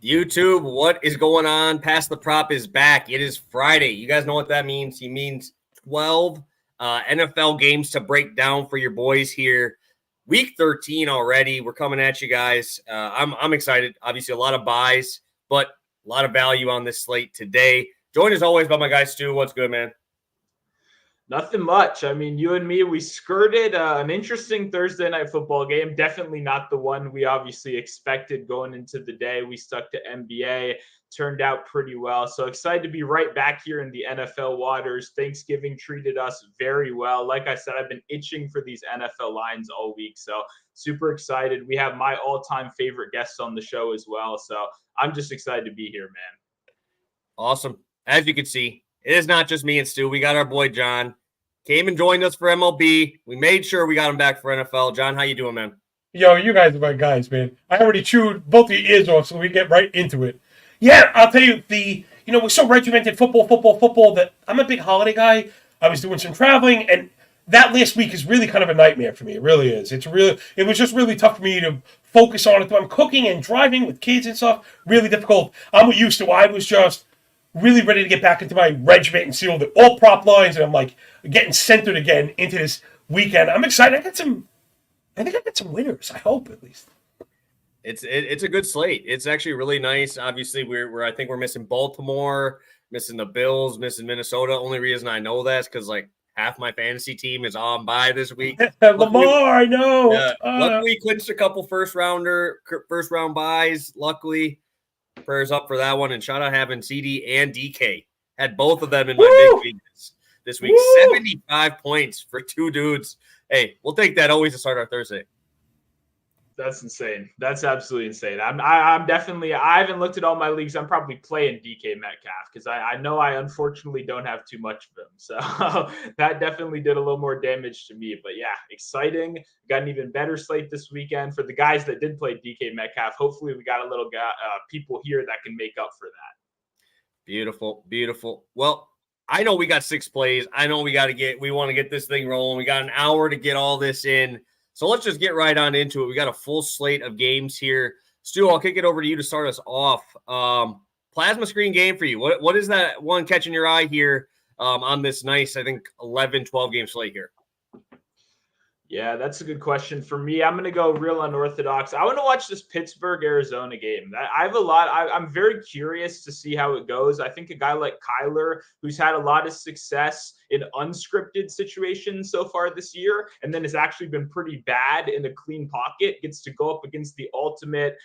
YouTube, what is going on? Pass the Prop is back. It is Friday. You guys know what that means. He means 12 NFL games to break down for your boys here. Week 13 already. We're coming at you guys. I'm excited. Obviously, a lot of buys, but a lot of value on this slate today. Joined as always by my guy, Stu. What's good, man? Nothing much. I mean, you and me, we skirted an interesting Thursday night football game. Definitely not the one we obviously expected going into the day. We stuck to NBA. Turned out pretty well. So excited to be right back here in the NFL waters. Thanksgiving treated us very well. Like I said, I've been itching for these NFL lines all week. So super excited. We have my all-time favorite guests on the show as well. So I'm just excited to be here, man. Awesome. As you can see, it is not just me and Stu. We got our boy John. Came and joined us for MLB. We made sure we got him back for NFL. John, how you doing, man? Yo, you guys are my guys, man. I already chewed both of your ears off, so we get right into it. Yeah, I'll tell you, we're so regimented football that I'm a big holiday guy. I was doing some traveling, and that last week is really kind of a nightmare for me. It really is. It was just really tough for me to focus on it. I'm cooking and driving with kids and stuff. Really difficult. I'm used to. I was just really ready to get back into my regiment and see all prop lines, and I'm like getting centered again into this weekend. I'm excited. I think I got some winners. I hope, at least. It's a good slate. It's actually really nice. Obviously, I think we're missing Baltimore, missing the Bills, missing Minnesota. Only reason I know that is because like half my fantasy team is on bye this week. Lamar, I know. Luckily, we clinched a couple first round buys. Luckily. Prayers up for that one, and shout out having CD and DK. Had both of them in my big leagues this week. 75 points for two dudes. Hey, we'll take that always to start our Thursday. That's insane. That's absolutely insane. I'm definitely. I haven't looked at all my leagues. I'm probably playing DK Metcalf because I know I unfortunately don't have too much of him. So that definitely did a little more damage to me. But yeah, exciting. Got an even better slate this weekend for the guys that did play DK Metcalf. Hopefully, we got a little people here that can make up for that. Beautiful, beautiful. Well, I know we got 6 plays. I know we want to get this thing rolling. We got an hour to get all this in. So let's just get right on into it. We got a full slate of games here. Stu, I'll kick it over to you to start us off. Plasma screen game for you. What is that one catching your eye here on this nice, I think, 11, 12 game slate here? Yeah, that's a good question. For me, I'm going to go real unorthodox. I want to watch this Pittsburgh-Arizona game. I'm very curious to see how it goes. I think a guy like Kyler, who's had a lot of success in unscripted situations so far this year, and then has actually been pretty bad in a clean pocket, gets to go up against the ultimate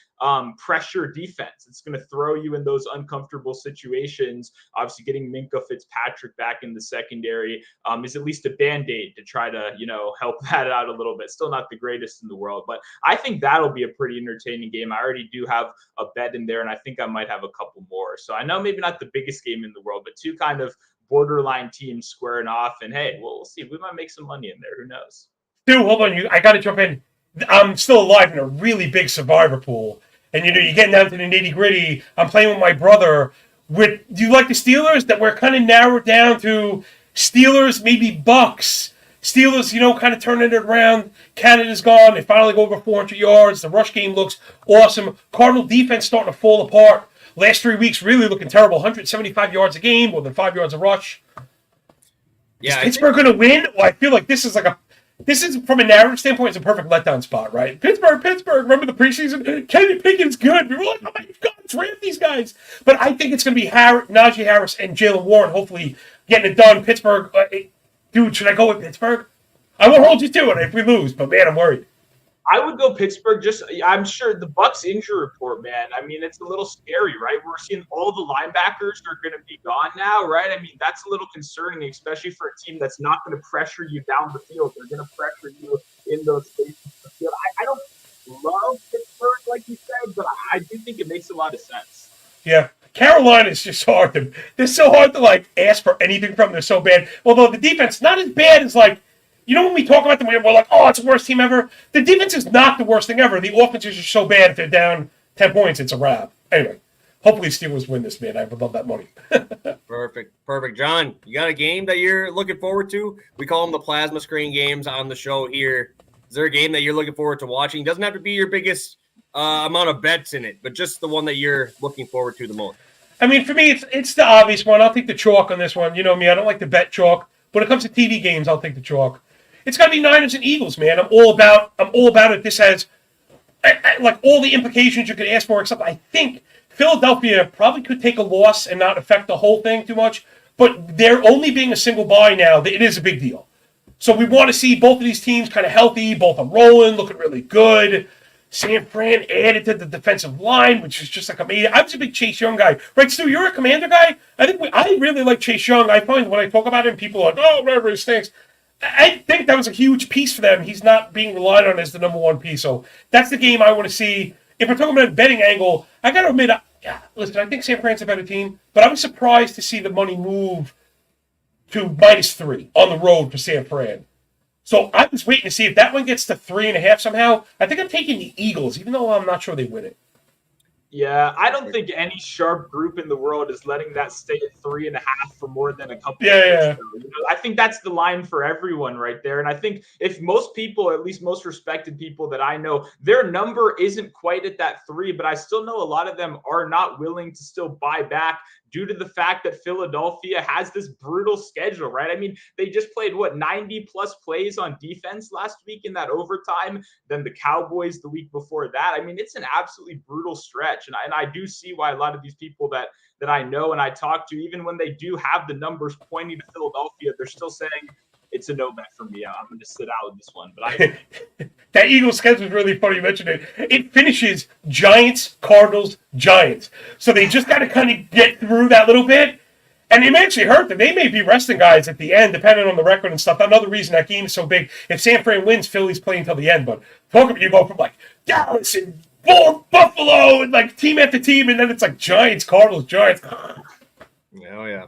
pressure defense. It's going to throw you in those uncomfortable situations. Obviously, getting Minkah Fitzpatrick back in the secondary is at least a Band-Aid to try to, help that out a little bit. Still not the greatest in the world, but I think that'll be a pretty entertaining game. I already do have a bet in there, and I think I might have a couple more. So I know maybe not the biggest game in the world, but two kind of borderline teams squaring off, and hey, we'll see. We might make some money in there. Who knows? Dude, hold on. I got to jump in. I'm still alive in a really big survivor pool. And, you're getting down to the nitty-gritty. I'm playing with my brother. Do you like the Steelers? That we're kind of narrowed down to Steelers, maybe Bucks. Steelers, kind of turning it around. Canada's gone. They finally go over 400 yards. The rush game looks awesome. Cardinal defense starting to fall apart. Last 3 weeks really looking terrible. 175 yards a game, more than 5 yards a rush. Yeah, is Pittsburgh going to win? Well, I feel like this is from a narrative standpoint, it's a perfect letdown spot, right? Pittsburgh. Remember the preseason? Kenny Pickett's good. We were like, oh my God, let's ramp these guys. But I think it's going to be Najee Harris and Jaylen Warren hopefully getting it done. Pittsburgh, dude, should I go with Pittsburgh? I won't hold you to it if we lose, but man, I'm worried. I would go Pittsburgh. I'm sure the Bucs injury report, man. I mean, it's a little scary, right? We're seeing all the linebackers are going to be gone now, right? I mean, that's a little concerning, especially for a team that's not going to pressure you down the field. They're going to pressure you in those spaces of the field. I don't love Pittsburgh, like you said, but I do think it makes a lot of sense. Yeah. Carolina is just hard. They're so hard to, ask for anything from. They're so bad. Although the defense, not as bad as, when we talk about them, we're like, oh, it's the worst team ever. The defense is not the worst thing ever. The offense is just so bad. If they're down 10 points, it's a wrap. Anyway, hopefully Steelers win this, man. I would love that money. Perfect. John, you got a game that you're looking forward to? We call them the plasma screen games on the show here. Is there a game that you're looking forward to watching? Doesn't have to be your biggest amount of bets in it, but just the one that you're looking forward to the most. I mean, for me, it's the obvious one. I'll take the chalk on this one. You know me, I don't like to bet chalk. When it comes to TV games, I'll take the chalk. It's got to be Niners and Eagles, man. I'm all about it. This has like all the implications you could ask for, except I think Philadelphia probably could take a loss and not affect the whole thing too much. But they're only being a single bye now. It is a big deal. So we want to see both of these teams kind of healthy, both are rolling, looking really good. San Fran added to the defensive line, which is just like amazing. I was a big Chase Young guy. Right, Stu, you're a Commander guy? I really like Chase Young. I find when I talk about him, people are like, oh, whatever, he stinks. I think that was a huge piece for them. He's not being relied on as the number one piece. So that's the game I want to see. If we're talking about a betting angle, I got to admit, listen, I think San Fran's a better team, but I was surprised to see the money move to -3 on the road for San Fran. So I was waiting to see if that one gets to 3.5 somehow. I think I'm taking the Eagles, even though I'm not sure they win it. Yeah, I don't think any sharp group in the world is letting that stay at 3.5 for more than a couple. Yeah. You know, I think that's the line for everyone right there. And I think if most people, at least most respected people that I know, their number isn't quite at that 3, but I still know a lot of them are not willing to still buy back due to the fact that Philadelphia has this brutal schedule, right? I mean, they just played 90 plus plays on defense last week in that overtime, then the Cowboys the week before that. I mean, it's an absolutely brutal stretch. And I do see why a lot of these people that I know and I talk to, even when they do have the numbers pointing to Philadelphia, they're still saying it's a no bet for me. I'm going to sit out with this one. But that Eagles schedule is really funny. You mentioned it. It finishes Giants, Cardinals, Giants. So they just got to kind of get through that little bit. And it may actually hurt them. They may be resting guys at the end, depending on the record and stuff. Another reason that game is so big. If San Fran wins, Philly's playing until the end. But talk about you go from like Dallas and Buffalo and like team after team, and then it's like Giants, Cardinals, Giants. Oh, yeah.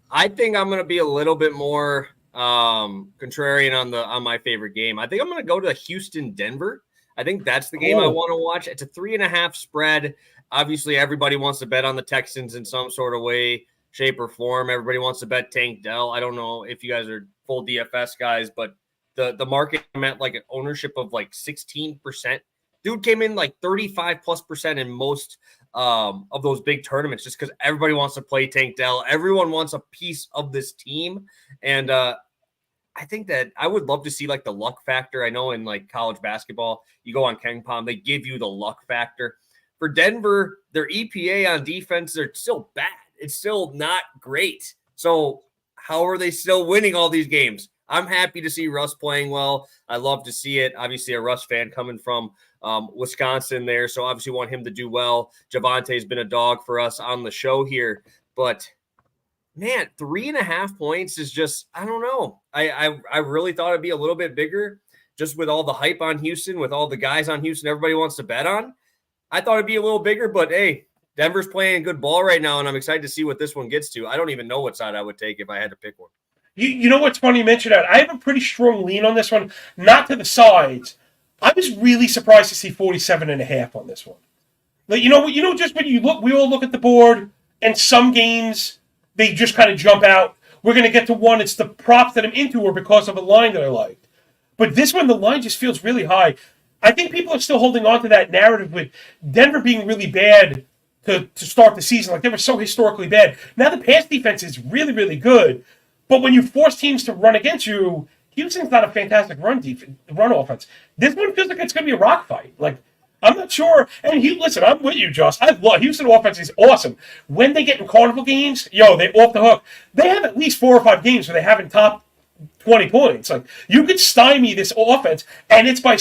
I think I'm going to be a little bit more contrarian on my favorite game. I think I'm going to go to Houston-Denver. I think that's the game I want to watch. It's a 3.5 spread. Obviously, everybody wants to bet on the Texans in some sort of way, shape, or form. Everybody wants to bet Tank Dell. I don't know if you guys are full DFS guys, but the market meant like an ownership of like 16%. Dude came in like 35+% in most of those big tournaments just because everybody wants to play Tank Dell. Everyone wants a piece of this team. And I think that I would love to see like the luck factor. I know in like college basketball, you go on KenPom, they give you the luck factor. For Denver, their EPA on defense, they're still bad. It's still not great. So how are they still winning all these games? I'm happy to see Russ playing well. I love to see it. Obviously, a Russ fan coming from Wisconsin there, so obviously want him to do well. Javante's been a dog for us on the show here, but man, 3.5 points is just, I don't know. I really thought it'd be a little bit bigger just with all the hype on Houston, with all the guys on Houston everybody wants to bet on. I thought it'd be a little bigger, but hey, Denver's playing good ball right now, and I'm excited to see what this one gets to. I don't even know what side I would take if I had to pick one. You know what's funny you mentioned that? I have a pretty strong lean on this one, not to the sides. I was really surprised to see 47.5 on this one. Like, just when you look, we all look at the board, and some games they just kind of jump out. We're going to get to one. It's the props that I'm into, or because of a line that I liked. But this one, the line just feels really high. I think people are still holding on to that narrative with Denver being really bad to start the season. Like, they were so historically bad. Now the pass defense is really, really good. But when you force teams to run against you, Houston's not a fantastic run offense. This one feels like it's going to be a rock fight. Like, I'm not sure. And listen, I'm with you, Josh. I love Houston offense is awesome. When they get in carnival games, they're off the hook. They have at least 4 or 5 games where they haven't topped 20 points. Like, you could stymie this offense, and it's by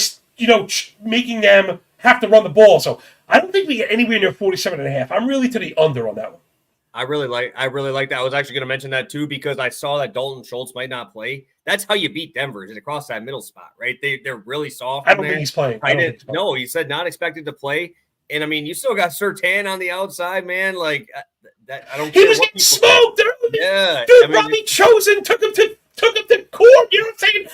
making them have to run the ball. So I don't think we get anywhere near 47.5. I'm really to the under on that one. I really like that. I was actually going to mention that too because I saw that Dalton Schultz might not play. That's how you beat Denver, is across that middle spot, right? They're really soft. I don't think he's playing. No, he said not expected to play. And I mean, you still got Surtain on the outside, man. Like that, I don't. He was getting smoked. Yeah, dude. Robbie Chosen took him to court. You know what I'm saying?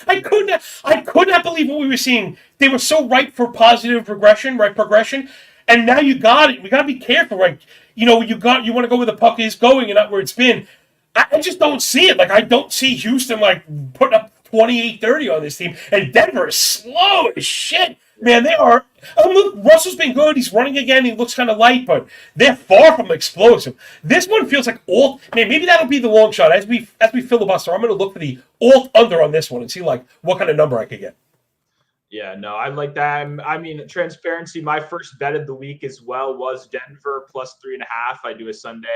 I could not believe what we were seeing. They were so ripe for positive progression. And now you got it. We got to be careful, right? You want to go where the puck is going and not where it's been. I just don't see it. Like, I don't see Houston, like, putting up 28-30 on this team. And Denver is slow as shit. Man, they are. Look, Russell's been good. He's running again. He looks kind of light, but they're far from explosive. This one feels like alt. Man, maybe that'll be the long shot as we filibuster. I'm going to look for the alt under on this one and see like what kind of number I could get. Yeah, no, I like that. I mean, transparency. My first bet of the week as well was Denver plus 3.5. I do a Sunday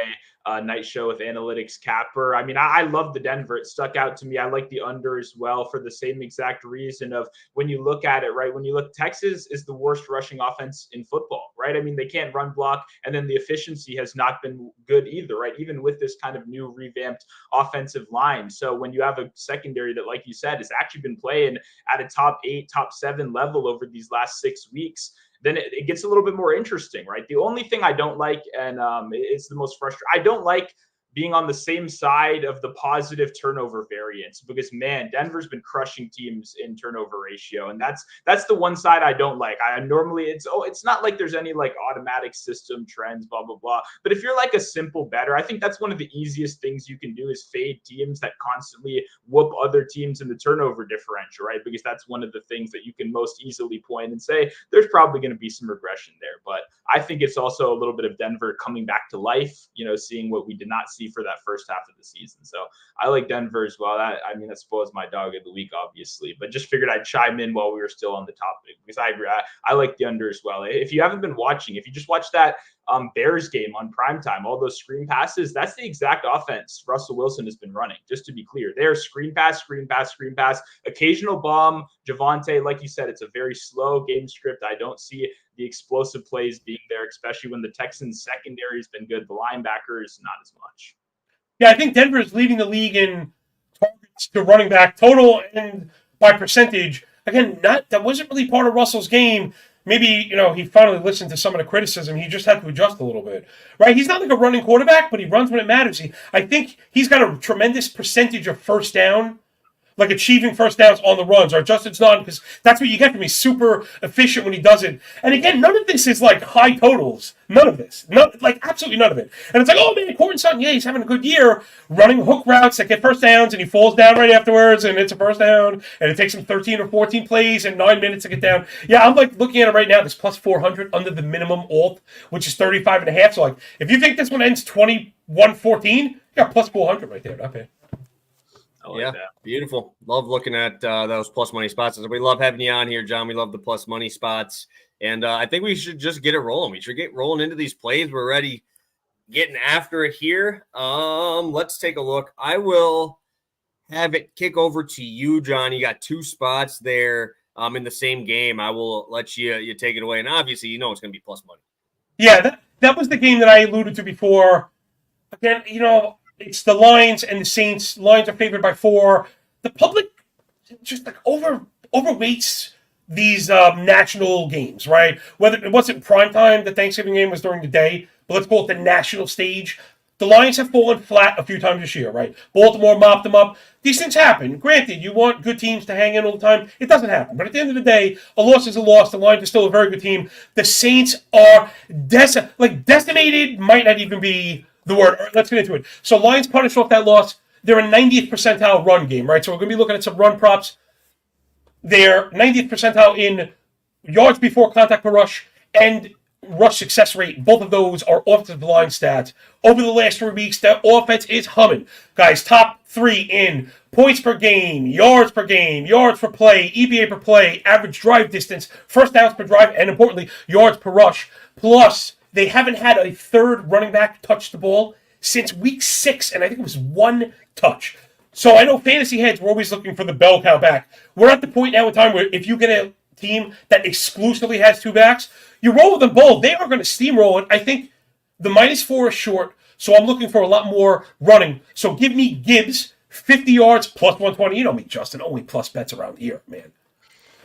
night show with Analytics Capper. I mean, I love the Denver. It stuck out to me. I like the under as well for the same exact reason of when you look at it, right? When you look, Texas is the worst rushing offense in football, right? I mean, they can't run block, and then the efficiency has not been good either, right? Even with this kind of new revamped offensive line. So when you have a secondary that, like you said, has actually been playing at a top 8, top 7 level over these last 6 weeks, then it gets a little bit more interesting, right? The only thing I don't like, and it's the most frustrating, I don't like being on the same side of the positive turnover variance because, man, Denver's been crushing teams in turnover ratio. And that's the one side I don't like. I normally, it's not like there's any like automatic system trends, blah, blah, blah. But if you're like a simple bettor, I think that's one of the easiest things you can do is fade teams that constantly whoop other teams in the turnover differential, right? Because that's one of the things that you can most easily point and say, there's probably going to be some regression there. But I think it's also a little bit of Denver coming back to life, seeing what we did not see for that first half of the season. So I like Denver as well. That spoils my dog of the week, obviously, but just figured I'd chime in while we were still on the topic because I agree. I like the under as well. If you haven't been watching, if you just watched that Bears game on primetime, all those screen passes, that's the exact offense Russell Wilson has been running, just to be clear. They're screen pass, occasional bomb. Javonte, like you said, it's a very slow game script. I don't see the explosive plays being there, especially when the Texans secondary has been good. The linebackers, not as much. Yeah, I think Denver is leading the league in targets to running back total and by percentage. Again, that wasn't really part of Russell's game. Maybe, he finally listened to some of the criticism. He just had to adjust a little bit, right? He's not like a running quarterback, but he runs when it matters. I think he's got a tremendous percentage of first down, like achieving first downs on the runs, or Justin's not, because that's what you get from me. Super efficient when he does it. And again, none of this is like high totals. None of this. Absolutely none of it. And it's like, oh man, Courtland Sutton, yeah, he's having a good year running hook routes that get first downs, and he falls down right afterwards, and it's a first down, and it takes him 13 or 14 plays and 9 minutes to get down. Yeah, I'm like looking at it right now, this plus 400 under the minimum alt, which is 35.5. So like, if you think this one ends 21-14, you got plus 400 right there. Not bad. Yeah, beautiful. Love looking at those plus money spots. We love having you on here, John. We love the plus money spots. And I think we should just get it rolling. We should get rolling into these plays. We're already getting after it here. Let's take a look. I will have it kick over to you, John. You got 2 spots there in the same game. I will let you take it away. And obviously, it's going to be plus money. Yeah, that was the game that I alluded to before. Again, it's the Lions and the Saints. Lions are favored by 4. The public just like overweights these national games, right? Whether it wasn't prime time, the Thanksgiving game was during the day, but let's call it the national stage. The Lions have fallen flat a few times this year, right? Baltimore mopped them up. These things happen. Granted, you want good teams to hang in all the time. It doesn't happen. But at the end of the day, a loss is a loss. The Lions are still a very good team. The Saints are decimated, might not even be the word. Let's get into it. So Lions punish off that loss. They're a 90th percentile run game, right? So we're going to be looking at some run props. They're 90th percentile in yards before contact per rush and rush success rate. Both of those are offensive line stats. Over the last 3 weeks, the offense is humming. Guys, top 3 in points per game, yards per play, EPA per play, average drive distance, first downs per drive, and importantly, yards per rush. Plus, they haven't had a third running back touch the ball since week 6, and I think it was 1 touch. So I know fantasy heads were always looking for the bell cow back. We're at the point now in time where if you get a team that exclusively has 2 backs, you roll with them both. They are going to steamroll it. I think the -4 is short, so I'm looking for a lot more running. So give me Gibbs, 50 yards, plus 120. You know me, Justin, only plus bets around here, man.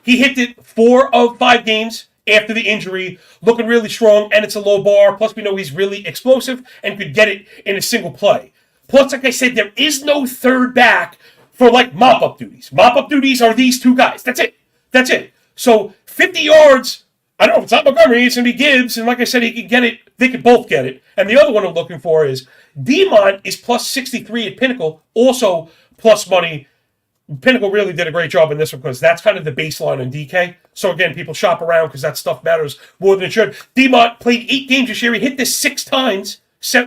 He hit it 4 of 5 games after the injury, looking really strong, and it's a low bar. Plus, we know he's really explosive and could get it in a single play. Plus, like I said, there is no third back for like mop-up duties. Mop-up duties are these 2 guys. That's it. So 50 yards, I don't know if it's not Montgomery, it's going to be Gibbs, and like I said, he can get it. They could both get it. And the other one I'm looking for is Demont is plus 63 at Pinnacle, also plus money. Pinnacle really did a great job in this one because that's kind of the baseline on DK. So again, people shop around because that stuff matters more than it should. D-Mont played 8 games this year. He hit this 6 times,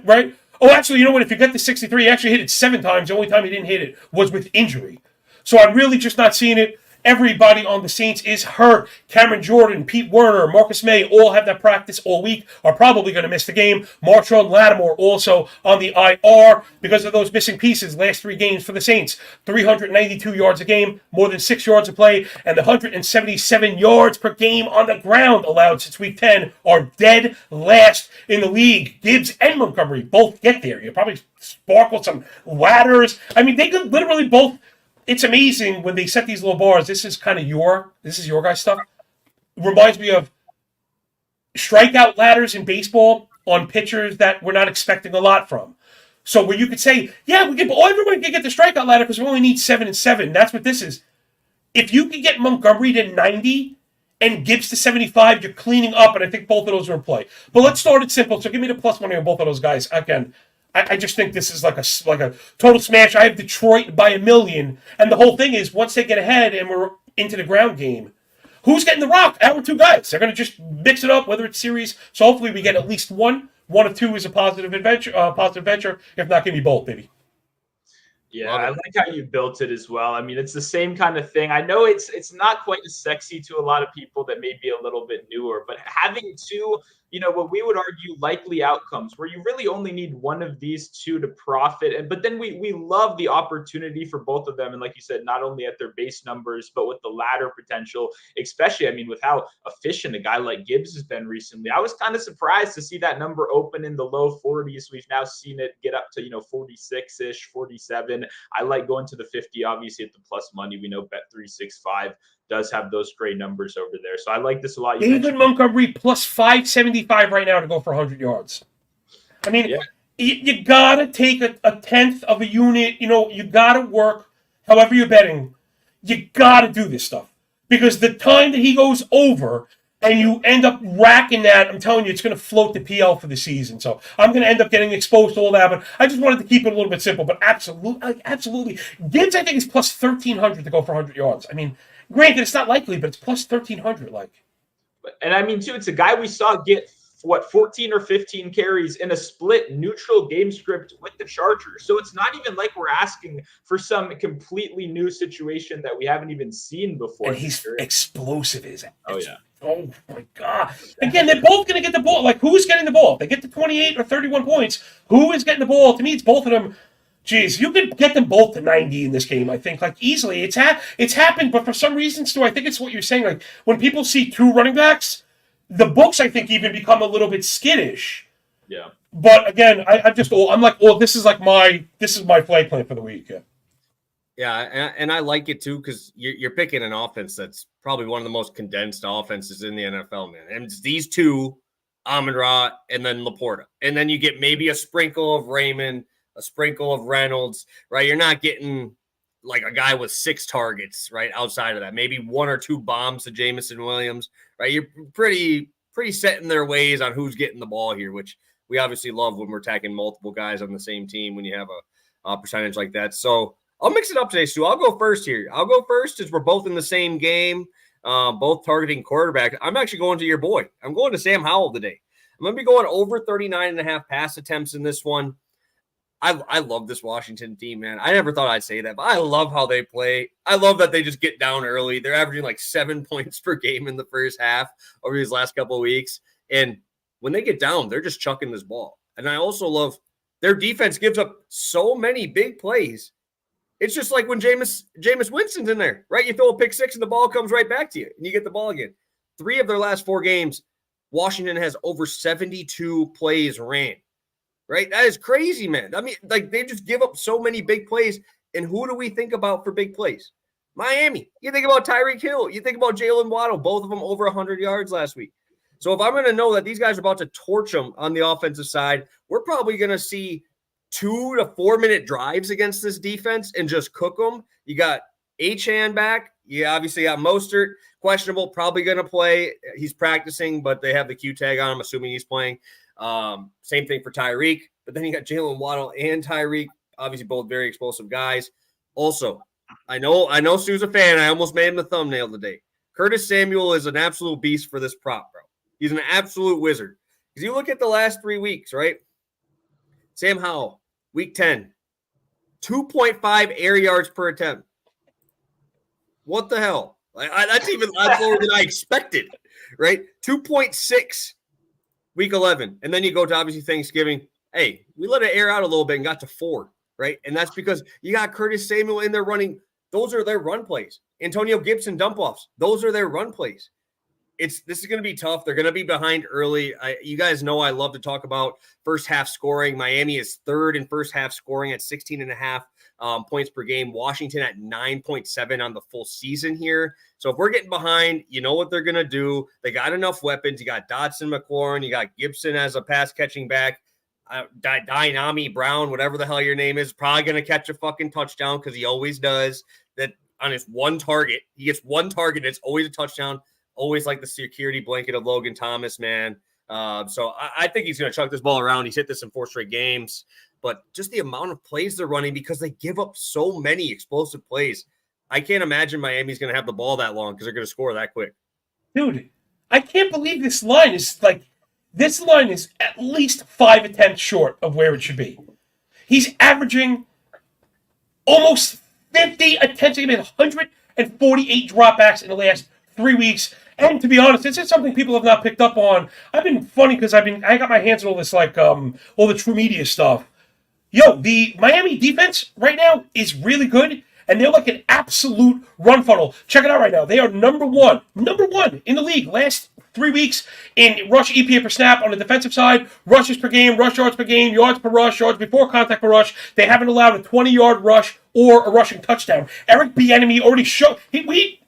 right? Oh, actually, you know what? If you get the 63, he actually hit it 7 times. The only time he didn't hit it was with injury. So I'm really just not seeing it. Everybody on the Saints is hurt. Cameron Jordan, Pete Werner, Marcus May all have that practice all week, are probably going to miss the game. Marshall Lattimore also on the IR because of those missing pieces. Last 3 games for the Saints, 392 yards a game, more than 6 yards a play, and the 177 yards per game on the ground allowed since week 10 are dead last in the league. Gibbs and Montgomery both get there. You probably sparkle some ladders. I mean, they could literally both. It's amazing when they set these low bars. This is your guys' stuff. It reminds me of strikeout ladders in baseball on pitchers that we're not expecting a lot from. So where you could say, yeah, everybody can get the strikeout ladder because we only need 7 and 7. That's what this is. If you can get Montgomery to 90 and Gibbs to 75, you're cleaning up, and I think both of those are in play. But let's start it simple. So give me the plus money on both of those guys. Again, I just think this is like a total smash. I have Detroit by 1 million. And the whole thing is, once they get ahead and we're into the ground game, who's getting the rock? Our 2 guys. They're going to just mix it up, whether it's series. So hopefully we get at least one. 1 of 2 is a positive venture. If not, give me both, baby. Yeah, I like how you built it as well. I mean, it's the same kind of thing. I know it's not quite as sexy to a lot of people that may be a little bit newer, but having 2, what we would argue likely outcomes where you really only need one of these 2 to profit. But then we love the opportunity for both of them. And like you said, not only at their base numbers, but with the ladder potential, especially, I mean, with how efficient a guy like Gibbs has been recently. I was kind of surprised to see that number open in the low 40s. We've now seen it get up to, 46-ish, 47. I like going to the 50, obviously at the plus money. We know Bet365 does have those great numbers over there. So I like this a lot. David Montgomery plus 575 right now to go for 100 yards. I mean, you got to take a tenth of a unit. You got to work however you're betting. You got to do this stuff. Because the time that he goes over and you end up racking that, I'm telling you, it's going to float the PL for the season. So I'm going to end up getting exposed to all that. But I just wanted to keep it a little bit simple. But absolutely. Gibbs, I think, is plus 1,300 to go for 100 yards. I mean, granted, it's not likely, but it's plus 1,300. And I mean, too, it's a guy we saw get 14 or 15 carries in a split neutral game script with the Chargers. So it's not even like we're asking for some completely new situation that we haven't even seen before. And he's explosive. Oh, yeah. Oh, my God. Again, they're both going to get the ball. Who's getting the ball? If they get to 28 or 31 points, who is getting the ball? To me, it's both of them. Jeez, you could get them both to 90 in this game, I think. Easily. It's happened, but for some reason, Stu, I think it's what you're saying. When people see 2 running backs, the books, I think, even become a little bit skittish. Yeah. But again, I'm like, this is my flag plan for the week. Yeah. Yeah, and I like it too because you're picking an offense that's probably one of the most condensed offenses in the NFL, man. And it's these 2, Amon-Ra and then Laporta. And then you get maybe a sprinkle of Raymond, a sprinkle of Reynolds, right? You're not getting like a guy with 6 targets, right? Outside of that, maybe 1 or 2 bombs to Jameson Williams, right? You're pretty set in their ways on who's getting the ball here, which we obviously love when we're attacking multiple guys on the same team when you have a percentage like that. So I'll mix it up today, Stu. I'll go first here. I'll go first as we're both in the same game, both targeting quarterback. I'm actually going to your boy. I'm going to Sam Howell today. I'm going to be going over 39.5 pass attempts in this one. I love this Washington team, man. I never thought I'd say that, but I love how they play. I love that they just get down early. They're averaging like 7 points per game in the first half over these last couple of weeks. And when they get down, they're just chucking this ball. And I also love their defense gives up so many big plays. It's just like when Jameis Winston's in there, right? You throw a pick 6 and the ball comes right back to you and you get the ball again. 3 of their last 4 games, Washington has over 72 plays ran. Right? That is crazy, man. I mean, they just give up so many big plays. And who do we think about for big plays? Miami. You think about Tyreek Hill. You think about Jalen Waddle. Both of them over 100 yards last week. So if I'm going to know that these guys are about to torch them on the offensive side, we're probably going to see 2 to 4 minute drives against this defense and just cook them. You got Achane back. You obviously got Mostert, questionable, probably going to play. He's practicing, but they have the Q tag on him, assuming he's playing. Same thing for Tyreek, but then you got Jalen Waddle and Tyreek, obviously both very explosive guys. Also, I know Stu's a fan. I almost made him the thumbnail today. Curtis Samuel is an absolute beast for this prop, bro. He's an absolute wizard. Because you look at the last 3 weeks, right? Sam Howell, week 10, 2.5 air yards per attempt. What the hell? That's lower than I expected, right? 2.6 week 11. And then you go to obviously Thanksgiving. Hey, we let it air out a little bit and got to 4, right? And that's because you got Curtis Samuel in there running. Those are their run plays. Antonio Gibson dump offs. Those are their run plays. This is going to be tough. They're going to be behind early. You guys know I love to talk about first half scoring. Miami is 3rd in first half scoring at 16.5 points per game. Washington at 9.7 on the full season here. So if we're getting behind, you know what they're going to do. They got enough weapons. You got Dotson, McLaurin. You got Gibson as a pass catching back. Dynami Brown, whatever the hell your name is, probably going to catch a fucking touchdown because he always does. That on his one target. He gets one target. It's always a touchdown. Always like the security blanket of Logan Thomas, man. So I think he's going to chuck this ball around. He's hit this in 4 straight games. But just the amount of plays they're running because they give up so many explosive plays. I can't imagine Miami's going to have the ball that long because they're going to score that quick. Dude, I can't believe this line is at least 5 attempts short of where it should be. He's averaging almost 50 attempts. He made 148 dropbacks in the last 3 weeks. And to be honest, this is something people have not picked up on. I've been funny because I got my hands on all this all the true media stuff. Yo, the Miami defense right now is really good, and they're like an absolute run funnel. Check it out right now. They are number one in the league last 3 weeks in rush EPA per snap on the defensive side, rushes per game, rush yards per game, yards per rush, yards before contact per rush. They haven't allowed a 20-yard rush or a rushing touchdown. Eric Bieniemy already showed.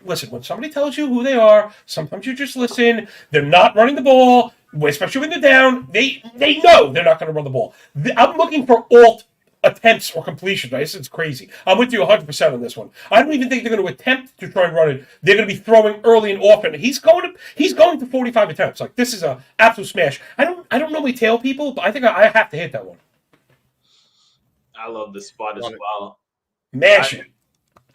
Listen, when somebody tells you who they are, sometimes you just listen. They're not running the ball, especially when they're down. They know they're not going to run the ball. I'm looking for alt attempts or completions. Right? It's crazy. I'm with you 100% on this one. I don't even think they're going to attempt to try and run it. They're going to be throwing early and often. He's going to 45 attempts. Like, this is a absolute smash. I don't normally tail people, but I think I have to hit that one. I love this spot as well. Mash it.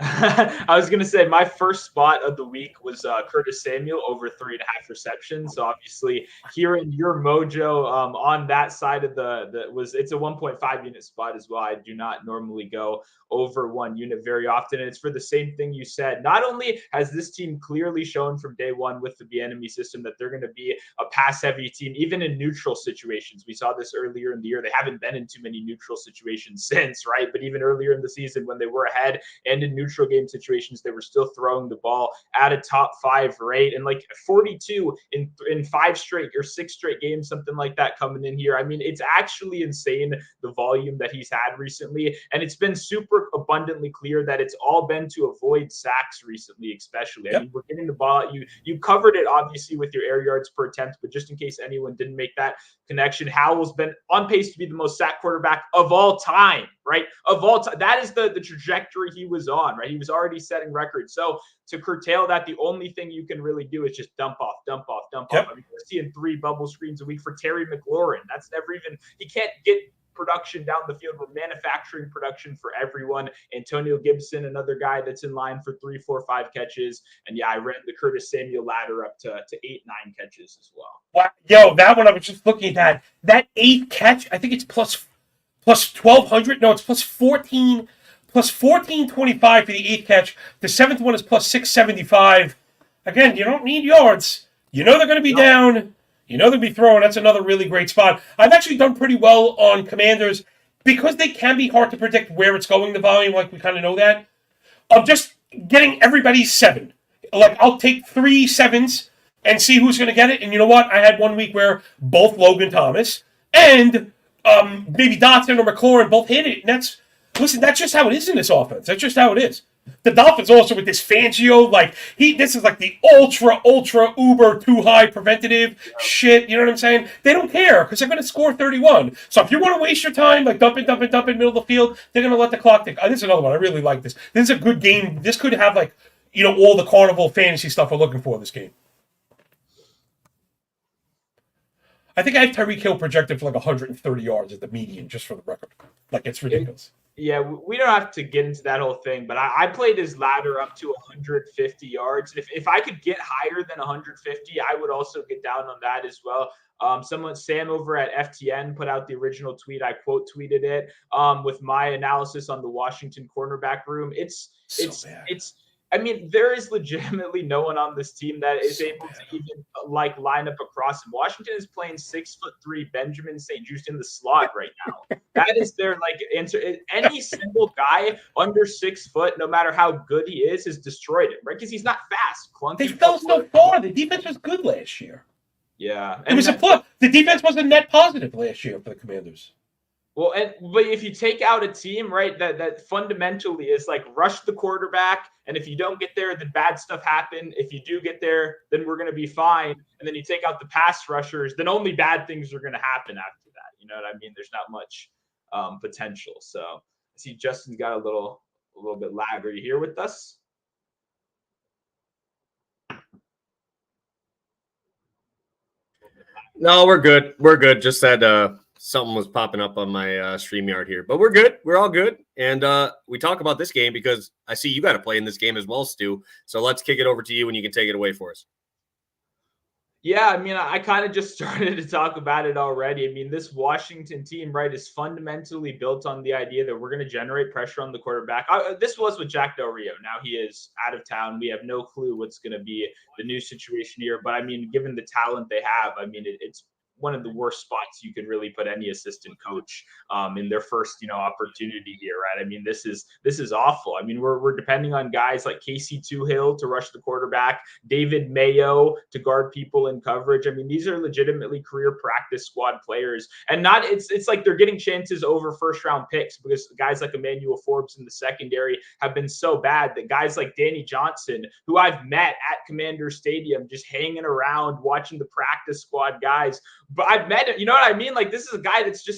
I was going to say my first spot of the week was Curtis Samuel over 3.5 receptions. So obviously hearing your mojo on that side of it's a 1.5 unit spot as well. I do not normally go over 1 unit very often. And it's for the same thing you said. Not only has this team clearly shown from day one with the Bieniemy system that they're going to be a pass heavy team, even in neutral situations. We saw this earlier in the year. They haven't been in too many neutral situations since, right? But even earlier in the season when they were ahead and in neutral game situations, they were still throwing the ball at a top 5 rate, and like 42 in 5 straight or 6 straight games, something like that coming in here. I mean, it's actually insane the volume that he's had recently, and it's been super abundantly clear that it's all been to avoid sacks recently, especially. Yep. I mean, we're getting the ball out. You covered it obviously with your air yards per attempt, but just in case anyone didn't make that connection, Howell's been on pace to be the most sacked quarterback of all time, right? Of all time. That is the trajectory he was on, right? He was already setting records. So to curtail that, the only thing you can really do is just dump off. Yep. I mean, we're seeing 3 bubble screens a week for Terry McLaurin. That's never even, he can't get production down the field. We're manufacturing production for everyone. Antonio Gibson, another guy that's in line for 3, 4, 5 catches. And yeah, I ran the Curtis Samuel ladder up to 8, 9 catches as well. Wow. Yo, that one I was just looking at. That 8th catch, I think it's plus 1,200. No, it's plus 1425 for the 8th catch. The 7th one is plus 675. Again, you don't need yards. You know they're going to be down. You know they'll be throwing. That's another really great spot. I've actually done pretty well on Commanders because they can be hard to predict where it's going, the volume, like we kind of know that. I'm just getting everybody's 7. Like, I'll take 3 7s and see who's going to get it. And you know what? I had 1 week where both Logan Thomas and maybe Dotson or McLaurin both hit it. And that's just how it is in this offense. That's just how it is. The Dolphins also with this Fangio, this is like the ultra uber too high preventative shit. You know what I'm saying? They don't care because they're going to score 31. So if you want to waste your time, like dump it, middle of the field, they're going to let the clock tick. This is another one. I really like this. This is a good game. This could have all the carnival fantasy stuff we're looking for this game. I think I have Tyreek Hill projected for 130 yards at the median, just for the record. It's ridiculous. Yeah, we don't have to get into that whole thing, but I played his ladder up to 150 yards. If I could get higher than 150, I would also get down on that as well. Sam over at FTN put out the original tweet. I quote tweeted it with my analysis on the Washington cornerback room. It's I mean, there is legitimately no one on this team that is able to even line up across him. Washington is playing 6'3" Benjamin St-Juste in the slot right now. That is their answer. Any single guy under 6 foot, no matter how good he is, has destroyed him, right? Because he's not fast. Clunky. They fell so far. The defense was good last year. Yeah, it was a plus. The defense was a net positive last year for the Commanders. Well, but if you take out a team, right, that fundamentally is rush the quarterback, and if you don't get there, then bad stuff happen. If you do get there, then we're going to be fine. And then you take out the pass rushers, then only bad things are going to happen after that. You know what I mean? There's not much potential. So I see Justin's got a little bit lag. Are you here with us? No, we're good. We're good. Just that something was popping up on my StreamYard here, but we're good. We're all good. And we talk about this game because I see you got to play in this game as well, Stu. So let's kick it over to you and you can take it away for us. Yeah, I mean, I kind of just started to talk about it already. I mean, this Washington team, right, is fundamentally built on the idea that we're going to generate pressure on the quarterback. This was with Jack Del Rio. Now he is out of town. We have no clue what's going to be the new situation here. But, I mean, given the talent they have, I mean, it's one of the worst spots you could really put any assistant coach in their first, opportunity here, right? I mean, this is awful. I mean, we're depending on guys like Casey Toohill to rush the quarterback, David Mayo to guard people in coverage. I mean, these are legitimately career practice squad players, and it's like they're getting chances over first round picks because guys like Emmanuel Forbes in the secondary have been so bad that guys like Danny Johnson, who I've met at Commander Stadium, just hanging around watching the practice squad guys. But I've met him, you know what I mean? This is a guy that's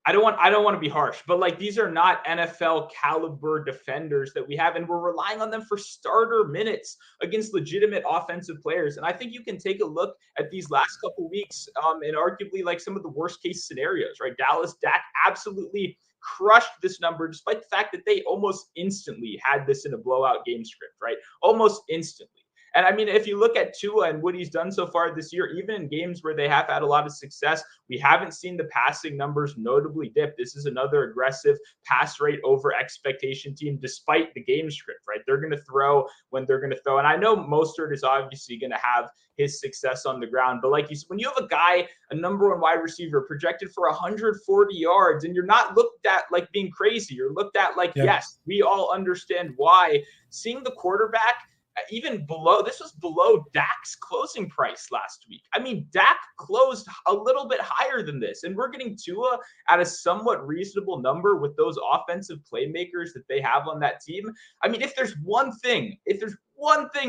I don't want to be harsh, but these are not NFL caliber defenders that we have, and we're relying on them for starter minutes against legitimate offensive players. And I think you can take a look at these last couple weeks and arguably some of the worst case scenarios, right? Dallas, Dak absolutely crushed this number despite the fact that they almost instantly had this in a blowout game script, right? Almost instantly. And I mean, if you look at Tua and what he's done so far this year, even in games where they have had a lot of success, we haven't seen the passing numbers notably dip. This is another aggressive pass rate over expectation team, despite the game script, right? They're going to throw when they're going to throw. And I know Mostert is obviously going to have his success on the ground, but like you said, when you have a guy, a number one wide receiver projected for 140 yards, and you're not looked at like being crazy, you're looked at yes, we all understand why. Seeing the quarterback even below, this was below Dak's closing price last week. I mean, Dak closed a little bit higher than this, and we're getting Tua at a somewhat reasonable number with those offensive playmakers that they have on that team. I mean, if there's one thing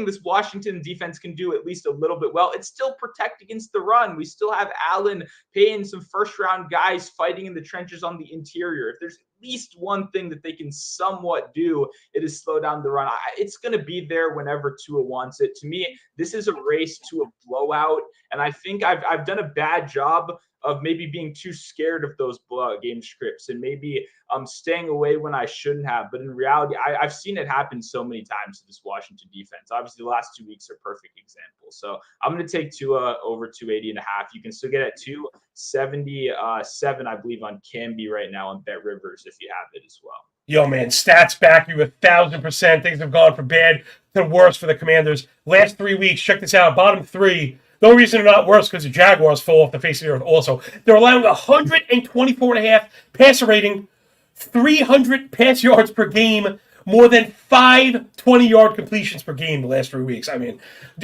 this Washington defense can do at least a little bit well, it's still protect against the run. We still have Allen paying some first-round guys fighting in the trenches on the interior. If there's at least one thing that they can somewhat do, it is slow down the run. It's going to be there whenever Tua wants it. To me, this is a race to a blowout, and I think I've done a bad job of maybe being too scared of those blowout game scripts and maybe staying away when I shouldn't have. But in reality, I've seen it happen so many times to this Washington defense. Obviously, the last 2 weeks are perfect examples. So I'm going to take Tua over 280.5. You can still get at 277, I believe, on Camby right now on Bet Rivers if you have it as well. Yo, man, stats back you 1,000%. Things have gone from bad to worse for the Commanders. Last 3 weeks, check this out, bottom three. The only reason they're not worse because the Jaguars fall off the face of the earth also. They're allowing 124.5 passer rating, 300 pass yards per game, more than 5 20-yard completions per game the last 3 weeks. I mean,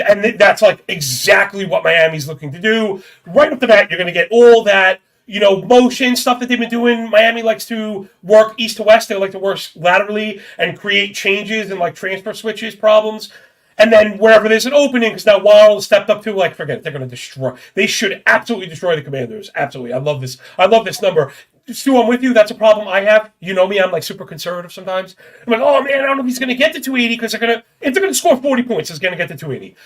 and that's exactly what Miami's looking to do. Right off the bat, you're going to get all that, motion stuff that they've been doing. Miami likes to work east to west. They like to work laterally and create changes and transfer switches problems. And then wherever there's an opening, because now Waddle stepped up to, forget it, they're going to destroy. They should absolutely destroy the Commanders. Absolutely. I love this. I love this number. Stu, I'm with you. That's a problem I have. You know me, I'm like super conservative sometimes. I'm like, oh man, I don't know if he's going to get to 280 because if they're going to score 40 points, he's going to get to 280.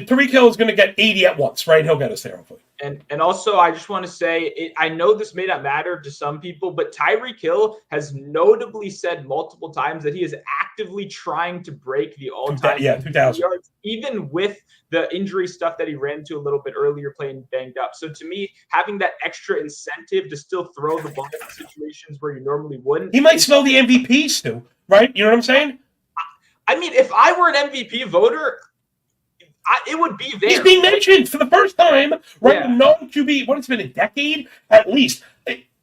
Tyreek Hill is going to get 80 at once, right? He'll get us there, hopefully. And also, I just want to say, I know this may not matter to some people, but Tyreek Hill has notably said multiple times that he is actively trying to break the all-time 2,000 yards, even with the injury stuff that he ran into a little bit earlier, playing banged up. So to me, having that extra incentive to still throw the ball in situations where you normally wouldn't. He might smell the MVP, Stu, right? You know what I'm saying? I mean, if I were an MVP voter, it would be there. He's being mentioned for the first time, right? Yeah. Non-QB, what, it's been a decade at least.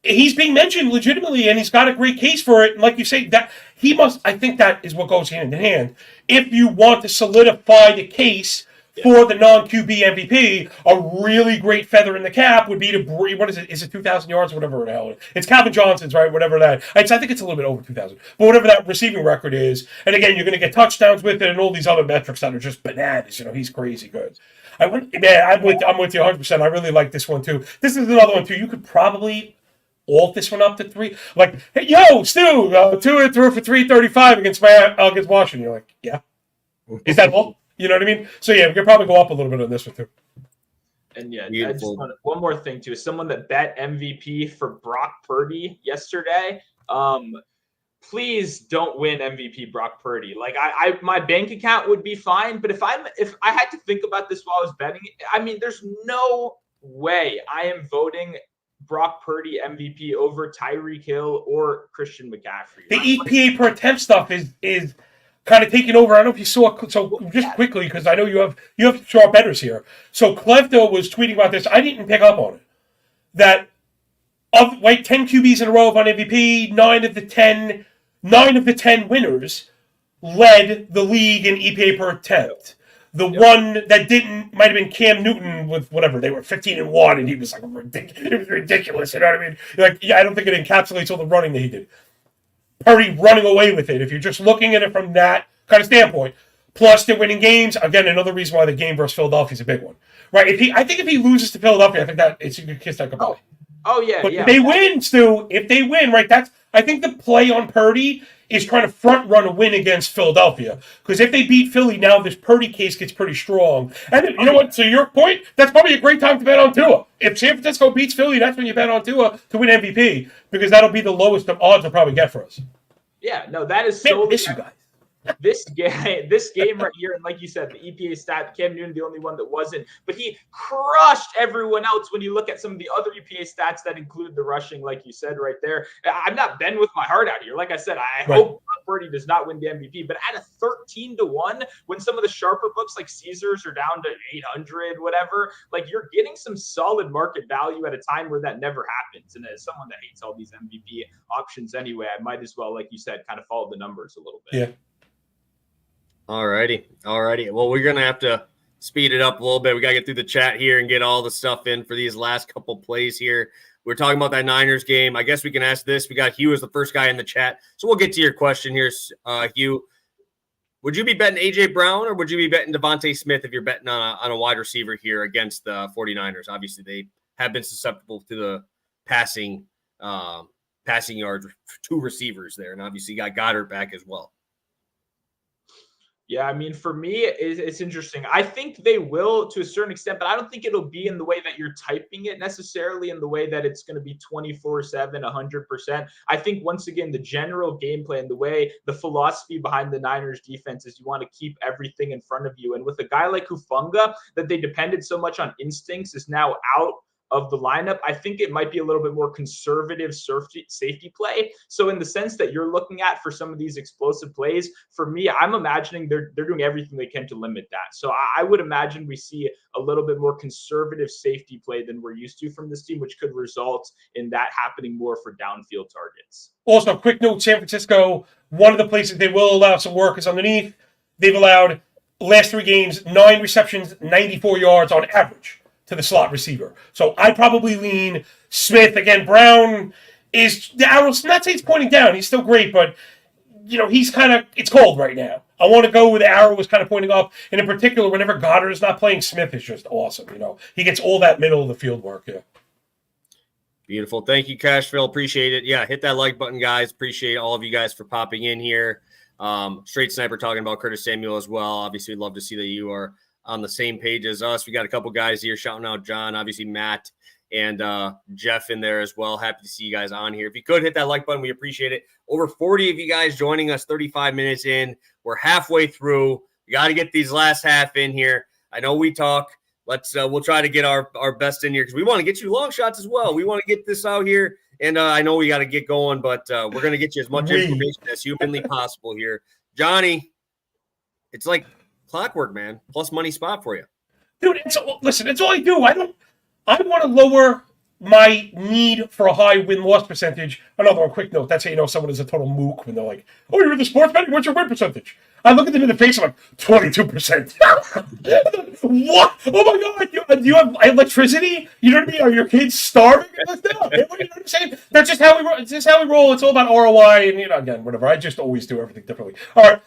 He's being mentioned legitimately, and he's got a great case for it. And like you say, that he must. I think that is what goes hand in hand. If you want to solidify the case for the non-QB MVP, a really great feather in the cap would be to what is it? Is it 2,000 yards or whatever the hell? It's Calvin Johnson's, right? Whatever that. I think it's a little bit over 2,000, but whatever that receiving record is. And again, you're going to get touchdowns with it and all these other metrics that are just bananas. You know, he's crazy good. I'm with you 100%. I really like this one too. This is another one too. You could probably alt this one up to 3. Like, hey, yo, Stu, 2 threw for 335 against Washington. You're like, yeah. Is that all? You know what I mean? So yeah, we could probably go up a little bit on this one too. And yeah, I just want one more thing too. Someone that bet MVP for Brock Purdy yesterday. Please don't win MVP Brock Purdy. Like my bank account would be fine, but if I had to think about this while I was betting, I mean, there's no way I am voting Brock Purdy MVP over Tyreek Hill or Christian McCaffrey. The EPA per attempt stuff is kind of taking over. I don't know if you saw. So just quickly, because I know you have sharp bettors here. So Clefto was tweeting about this. I didn't pick up on it. That of like 10 QBs in a row on MVP, 9 of the 10 winners led the league in EPA per attempt. The one that didn't might have been Cam Newton with whatever. They were 15-1, and he was like ridiculous. It was ridiculous. You know what I mean? Like, yeah, I don't think it encapsulates all the running that he did. Purdy running away with it. If you're just looking at it from that kind of standpoint, plus they're winning games. Again, another reason why the game versus Philadelphia is a big one, right? I think if he loses to Philadelphia, I think that you could kiss that goodbye. Oh yeah, but yeah. If they win, Stu, if they win, right? I think the play on Purdy is trying to front run a win against Philadelphia. Because if they beat Philly, now this Purdy case gets pretty strong. And you know what? To your point, that's probably a great time to bet on Tua. If San Francisco beats Philly, that's when you bet on Tua to win MVP. Because that'll be the lowest of odds they'll probably get for us. Yeah, no, that is so. Miss you guys. This game right here, and like you said, the EPA stat, Cam Newton, the only one that wasn't, but he crushed everyone else when you look at some of the other EPA stats that include the rushing, like you said right there. I'm not betting with my heart out here. Like I said, I hope Purdy does not win the MVP, but at a 13-1, when some of the sharper books like Caesars are down to 800, whatever, like you're getting some solid market value at a time where that never happens. And as someone that hates all these MVP options anyway, I might as well, like you said, kind of follow the numbers a little bit. Yeah. All righty. Well, we're going to have to speed it up a little bit. We got to get through the chat here and get all the stuff in for these last couple plays here. We're talking about that Niners game. I guess we can ask this. We got Hugh as the first guy in the chat. So we'll get to your question here, Hugh. Would you be betting A.J. Brown or would you be betting Devontae Smith if you're betting on a wide receiver here against the 49ers? Obviously, they have been susceptible to the passing yards, 2 receivers there. And obviously, you got Goddard back as well. Yeah, I mean, for me, it's interesting. I think they will to a certain extent, but I don't think it'll be in the way that you're typing it necessarily, in the way that it's going to be 24/7, 100%. I think, once again, the general game plan, the way, the philosophy behind the Niners defense is you want to keep everything in front of you. And with a guy like Hufanga, that they depended so much on instincts, is now out of the lineup, I think it might be a little bit more conservative safety play. So in the sense that you're looking at for some of these explosive plays, for me, I'm imagining they're doing everything they can to limit that. So I would imagine we see a little bit more conservative safety play than we're used to from this team, which could result in that happening more for downfield targets. Also, quick note, San Francisco, one of the places they will allow some work is underneath. They've allowed last 3 games, 9 receptions, 94 yards on average to the slot receiver. So I probably lean Smith. Again, Brown is, the arrow's not saying it's pointing down. He's still great, but, you know, he's kind of, it's cold right now. I want to go where the arrow is kind of pointing up. And in particular, whenever Goddard is not playing, Smith is just awesome. You know, he gets all that middle of the field work. Yeah. Beautiful. Thank you, Cashville. Appreciate it. Yeah, hit that like button, guys. Appreciate all of you guys for popping in here. Straight Sniper talking about Curtis Samuel as well. Obviously, love to see that you are on the same page as us. We got a couple guys here shouting out John, obviously Matt and Jeff in there as well. Happy to see you guys on here. If you could hit that like button, we appreciate it. Over 40 of you guys joining us, 35 minutes in. We're halfway through. We got to get these last half in here. I know we talk. We'll try to get our best in here because we want to get you long shots as well. We want to get this out here. And I know we got to get going, but we're going to get you as much information as humanly possible here. Johnny, it's like clockwork, man. Plus money spot for you. Dude, listen, it's all I do. I want to lower my need for a high win-loss percentage. Another one, quick note. That's how you know someone is a total mook when they're like, oh, you're in the sports betting? What's your win percentage? I look at them in the face, I'm like, 22%. What? Oh my God. Do you have electricity? You know what I mean? Are your kids starving? No. You know what I'm saying? That's just how we roll. It's just how we roll. It's all about ROI and, again, whatever. I just always do everything differently. All right.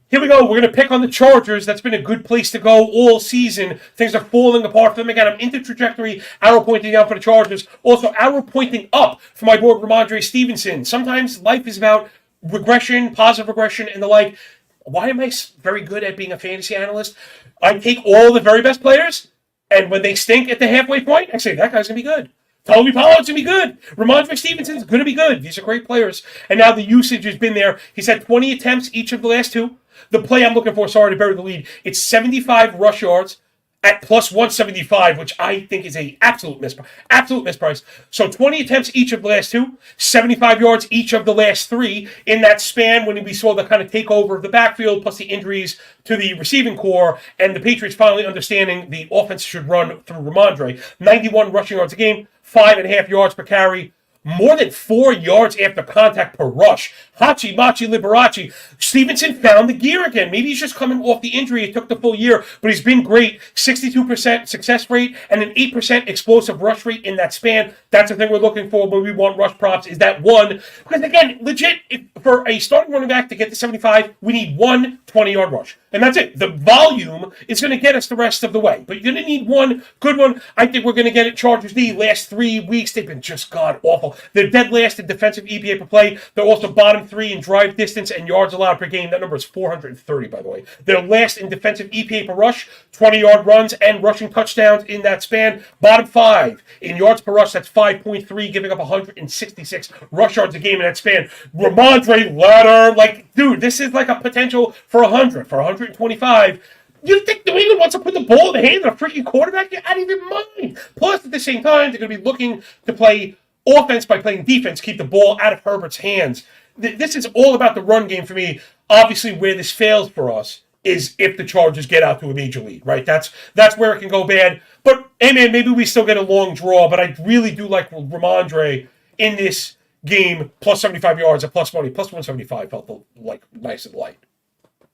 Here we go. We're going to pick on the Chargers. That's been a good place to go all season. Things are falling apart for them again. I'm into trajectory. Arrow pointing down for the Chargers. Also, arrow pointing up for my boy, Ramondre Stevenson. Sometimes life is about regression, positive regression, and the like. Why am I very good at being a fantasy analyst? I take all the very best players, and when they stink at the halfway point, I say, that guy's going to be good. Toby Pollard's going to be good. Ramondre Stevenson's going to be good. These are great players. And now the usage has been there. He's had 20 attempts each of the last two. The play I'm looking for, sorry to bury the lead, it's 75 rush yards at plus 175, which I think is a absolute misprice. So 20 attempts each of the last two, 75 yards each of the last three in that span when we saw the kind of takeover of the backfield plus the injuries to the receiving core and the Patriots finally understanding the offense should run through Ramondre. 91 rushing yards a game, 5.5 yards per carry. More than 4 yards after contact per rush. Hachi, Machi, Liberace. Stevenson found the gear again. Maybe he's just coming off the injury. It took the full year, but he's been great. 62% success rate and an 8% explosive rush rate in that span. That's the thing we're looking for when we want rush props is that one. Because again, legit, for a starting running back to get to 75, we need one 20-yard rush. And that's it. The volume is going to get us the rest of the way. But you're going to need one good one. I think we're going to get it. Chargers D. Last 3 weeks, they've been just god-awful. They're dead last in defensive EPA per play. They're also bottom 3 in drive distance and yards allowed per game. That number is 430, by the way. They're last in defensive EPA per rush, 20-yard runs and rushing touchdowns in that span. Bottom 5 in yards per rush. That's 5.3, giving up 166 rush yards a game in that span. Ramondre ladder. Dude, this is like a potential for 100, for 125. You think New England wants to put the ball in the hand of a freaking quarterback? You're out of your mind. Plus, at the same time, they're going to be looking to play offense by playing defense, keep the ball out of Herbert's hands. This is all about the run game for me. Obviously, where this fails for us is if the Chargers get out to a major lead, right? That's where it can go bad. But, hey, man, maybe we still get a long draw, but I really do like Ramondre in this game, plus 75 yards at plus money, plus 175 felt like nice and light.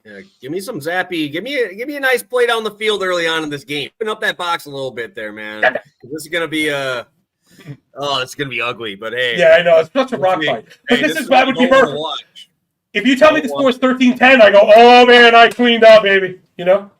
Yeah, give me some Zappy. Give me a nice play down the field early on in this game. Open up that box a little bit there, man. This is gonna be it's gonna be ugly. But hey, yeah, I know it's such a rock fight. But this is what would be perfect. If you tell me the score is 13-10, I go, oh man, I cleaned up, baby. You know.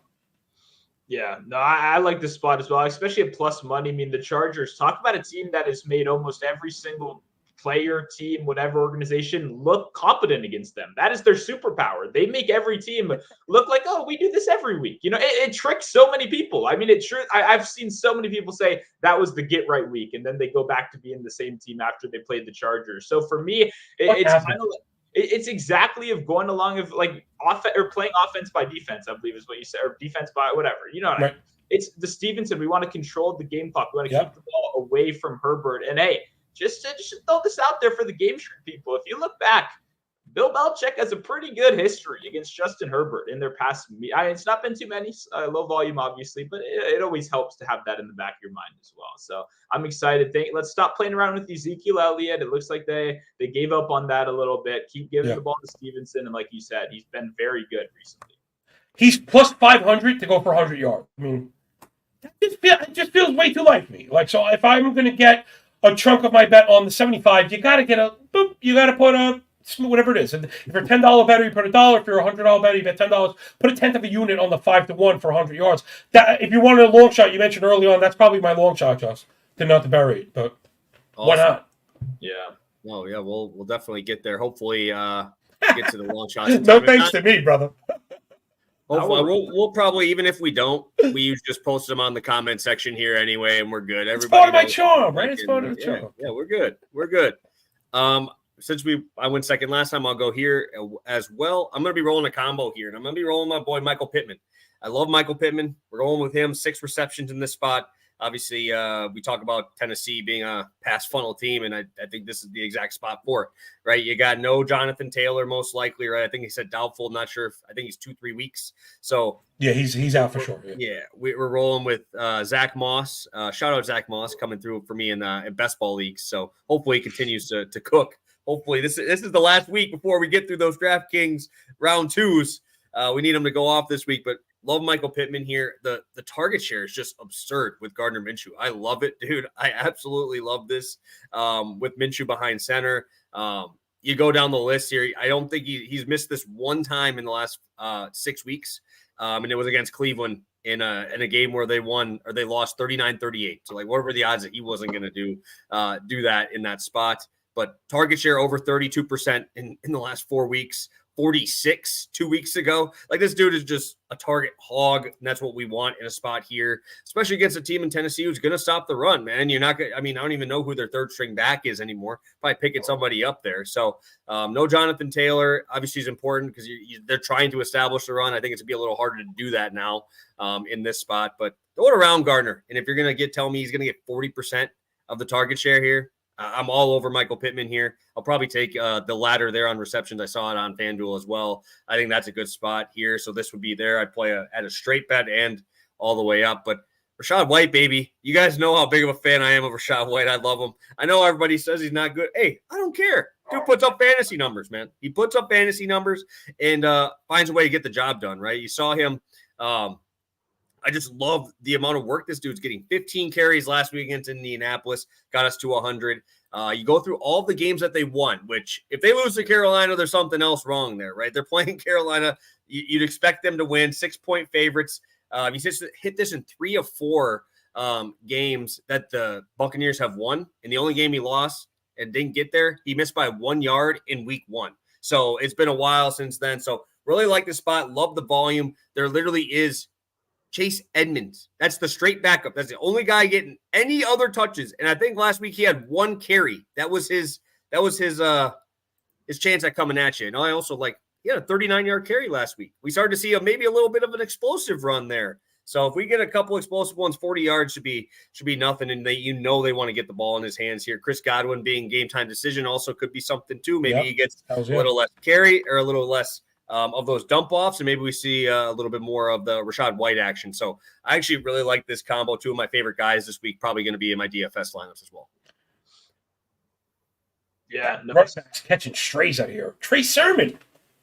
Yeah, no, I like this spot as well, especially at plus money. I mean, the Chargers, talk about a team that has made almost every single player, team, whatever organization look competent against them. That is their superpower. They make every team look like, oh, we do this every week. It tricks so many people. I mean, I've seen so many people say that was the get right week, and then they go back to being the same team after they played the Chargers. So for me, it's kind of like, it's exactly of going along of like playing offense by defense, I believe is what you said, or defense by whatever. You know what I mean? It's the Stevenson. We want to control the game clock. We want to keep the ball away from Herbert. And hey, just throw this out there for the game street people. If you look back, Bill Belichick has a pretty good history against Justin Herbert in their past. It's not been too many, low volume, obviously, but it always helps to have that in the back of your mind as well. So I'm excited. Let's stop playing around with Ezekiel Elliott. It looks like they gave up on that a little bit. Keep giving the ball to Stevenson, and like you said, he's been very good recently. He's plus 500 to go for 100 yards. I mean, it just feels way too light for me. So if I'm going to get a chunk of my bet on the 75, you got to get you got to put a whatever it is. And if you're a $10 better, you put $1. If you're a $100 better, you bet $10. Put a tenth of a unit on the 5-1 for 100 yards. That if you wanted a long shot, you mentioned early on, that's probably my long shot, Josh, to not to bury it. But awesome. Why not? Yeah. Oh yeah, we'll definitely get there. Hopefully, get to the long shots. No thanks to me, brother. Hopefully, we'll probably, even if we don't, we just post them on the comment section here anyway, and we're good. It's part of my charm, right? It's part of the charm. Yeah, we're good. We're good. Since I went second last time, I'll go here as well. I'm going to be rolling a combo here, and I'm going to be rolling my boy Michael Pittman. I love Michael Pittman. We're going with him. 6 receptions in this spot. Obviously, we talk about Tennessee being a pass funnel team, and I think this is the exact spot for it, right? You got no Jonathan Taylor, most likely, right? I think he said doubtful. Not sure if I think he's 2-3 weeks. So yeah, he's out for sure. Yeah, we're rolling with Zach Moss. Shout out Zach Moss coming through for me in best ball leagues. So hopefully he continues to cook. Hopefully this is the last week before we get through those DraftKings round 2s. We need him to go off this week, but. Love Michael Pittman here. The target share is just absurd with Gardner Minshew. I love it, dude. I absolutely love this with Minshew behind center. You go down the list here. I don't think he's missed this one time in the last 6 weeks, and it was against Cleveland in a game where they won or they lost 39-38. So, like, what were the odds that he wasn't going to do that in that spot? But target share over 32% in the last 4 weeks. 46 2 weeks ago. Like, this dude is just a target hog, and that's what we want in a spot here, especially against a team in Tennessee who's going to stop the run, man. You're not going to, I don't even know who their third string back is anymore. Probably picking somebody up there. So, no Jonathan Taylor. Obviously, is important because they're trying to establish the run. I think it's going to be a little harder to do that now in this spot, but throw it around Gardner. And if you're going to tell me he's going to get 40% of the target share here, I'm all over Michael Pittman here. I'll probably take the ladder there on receptions. I saw it on FanDuel as well. I think that's a good spot here. So this would be there. I'd play at a straight bet and all the way up. But Rachaad White, baby, you guys know how big of a fan I am of Rachaad White. I love him. I know everybody says he's not good. Hey, I don't care. Dude puts up fantasy numbers, man. He puts up fantasy numbers and finds a way to get the job done, right? You saw him. I just love the amount of work this dude's getting. 15 carries last week against Indianapolis, got us to 100. You go through all the games that they won, which if they lose to Carolina, there's something else wrong there, right? They're playing Carolina. You'd expect them to win. 6-point favorites. He just hit this in 3 of 4 games that the Buccaneers have won. And the only game he lost and didn't get there, he missed by 1 yard in week 1. So it's been a while since then. So really like the spot. Love the volume. There literally is Chase Edmonds. That's the straight backup. That's the only guy getting any other touches. And I think last week he had 1 carry. That was his chance at coming at you. And I also he had a 39-yard carry last week. We started to see maybe a little bit of an explosive run there. So if we get a couple explosive ones, 40 yards should be nothing. And they want to get the ball in his hands here. Chris Godwin being game time decision also could be something too. Maybe he gets a little less carry or a little less of those dump offs, and maybe we see a little bit more of the Rachaad White action. So I actually really like this combo. 2 of my favorite guys this week, probably going to be in my DFS lineups as well. Yeah, no. Catching strays out here. Trey Sermon,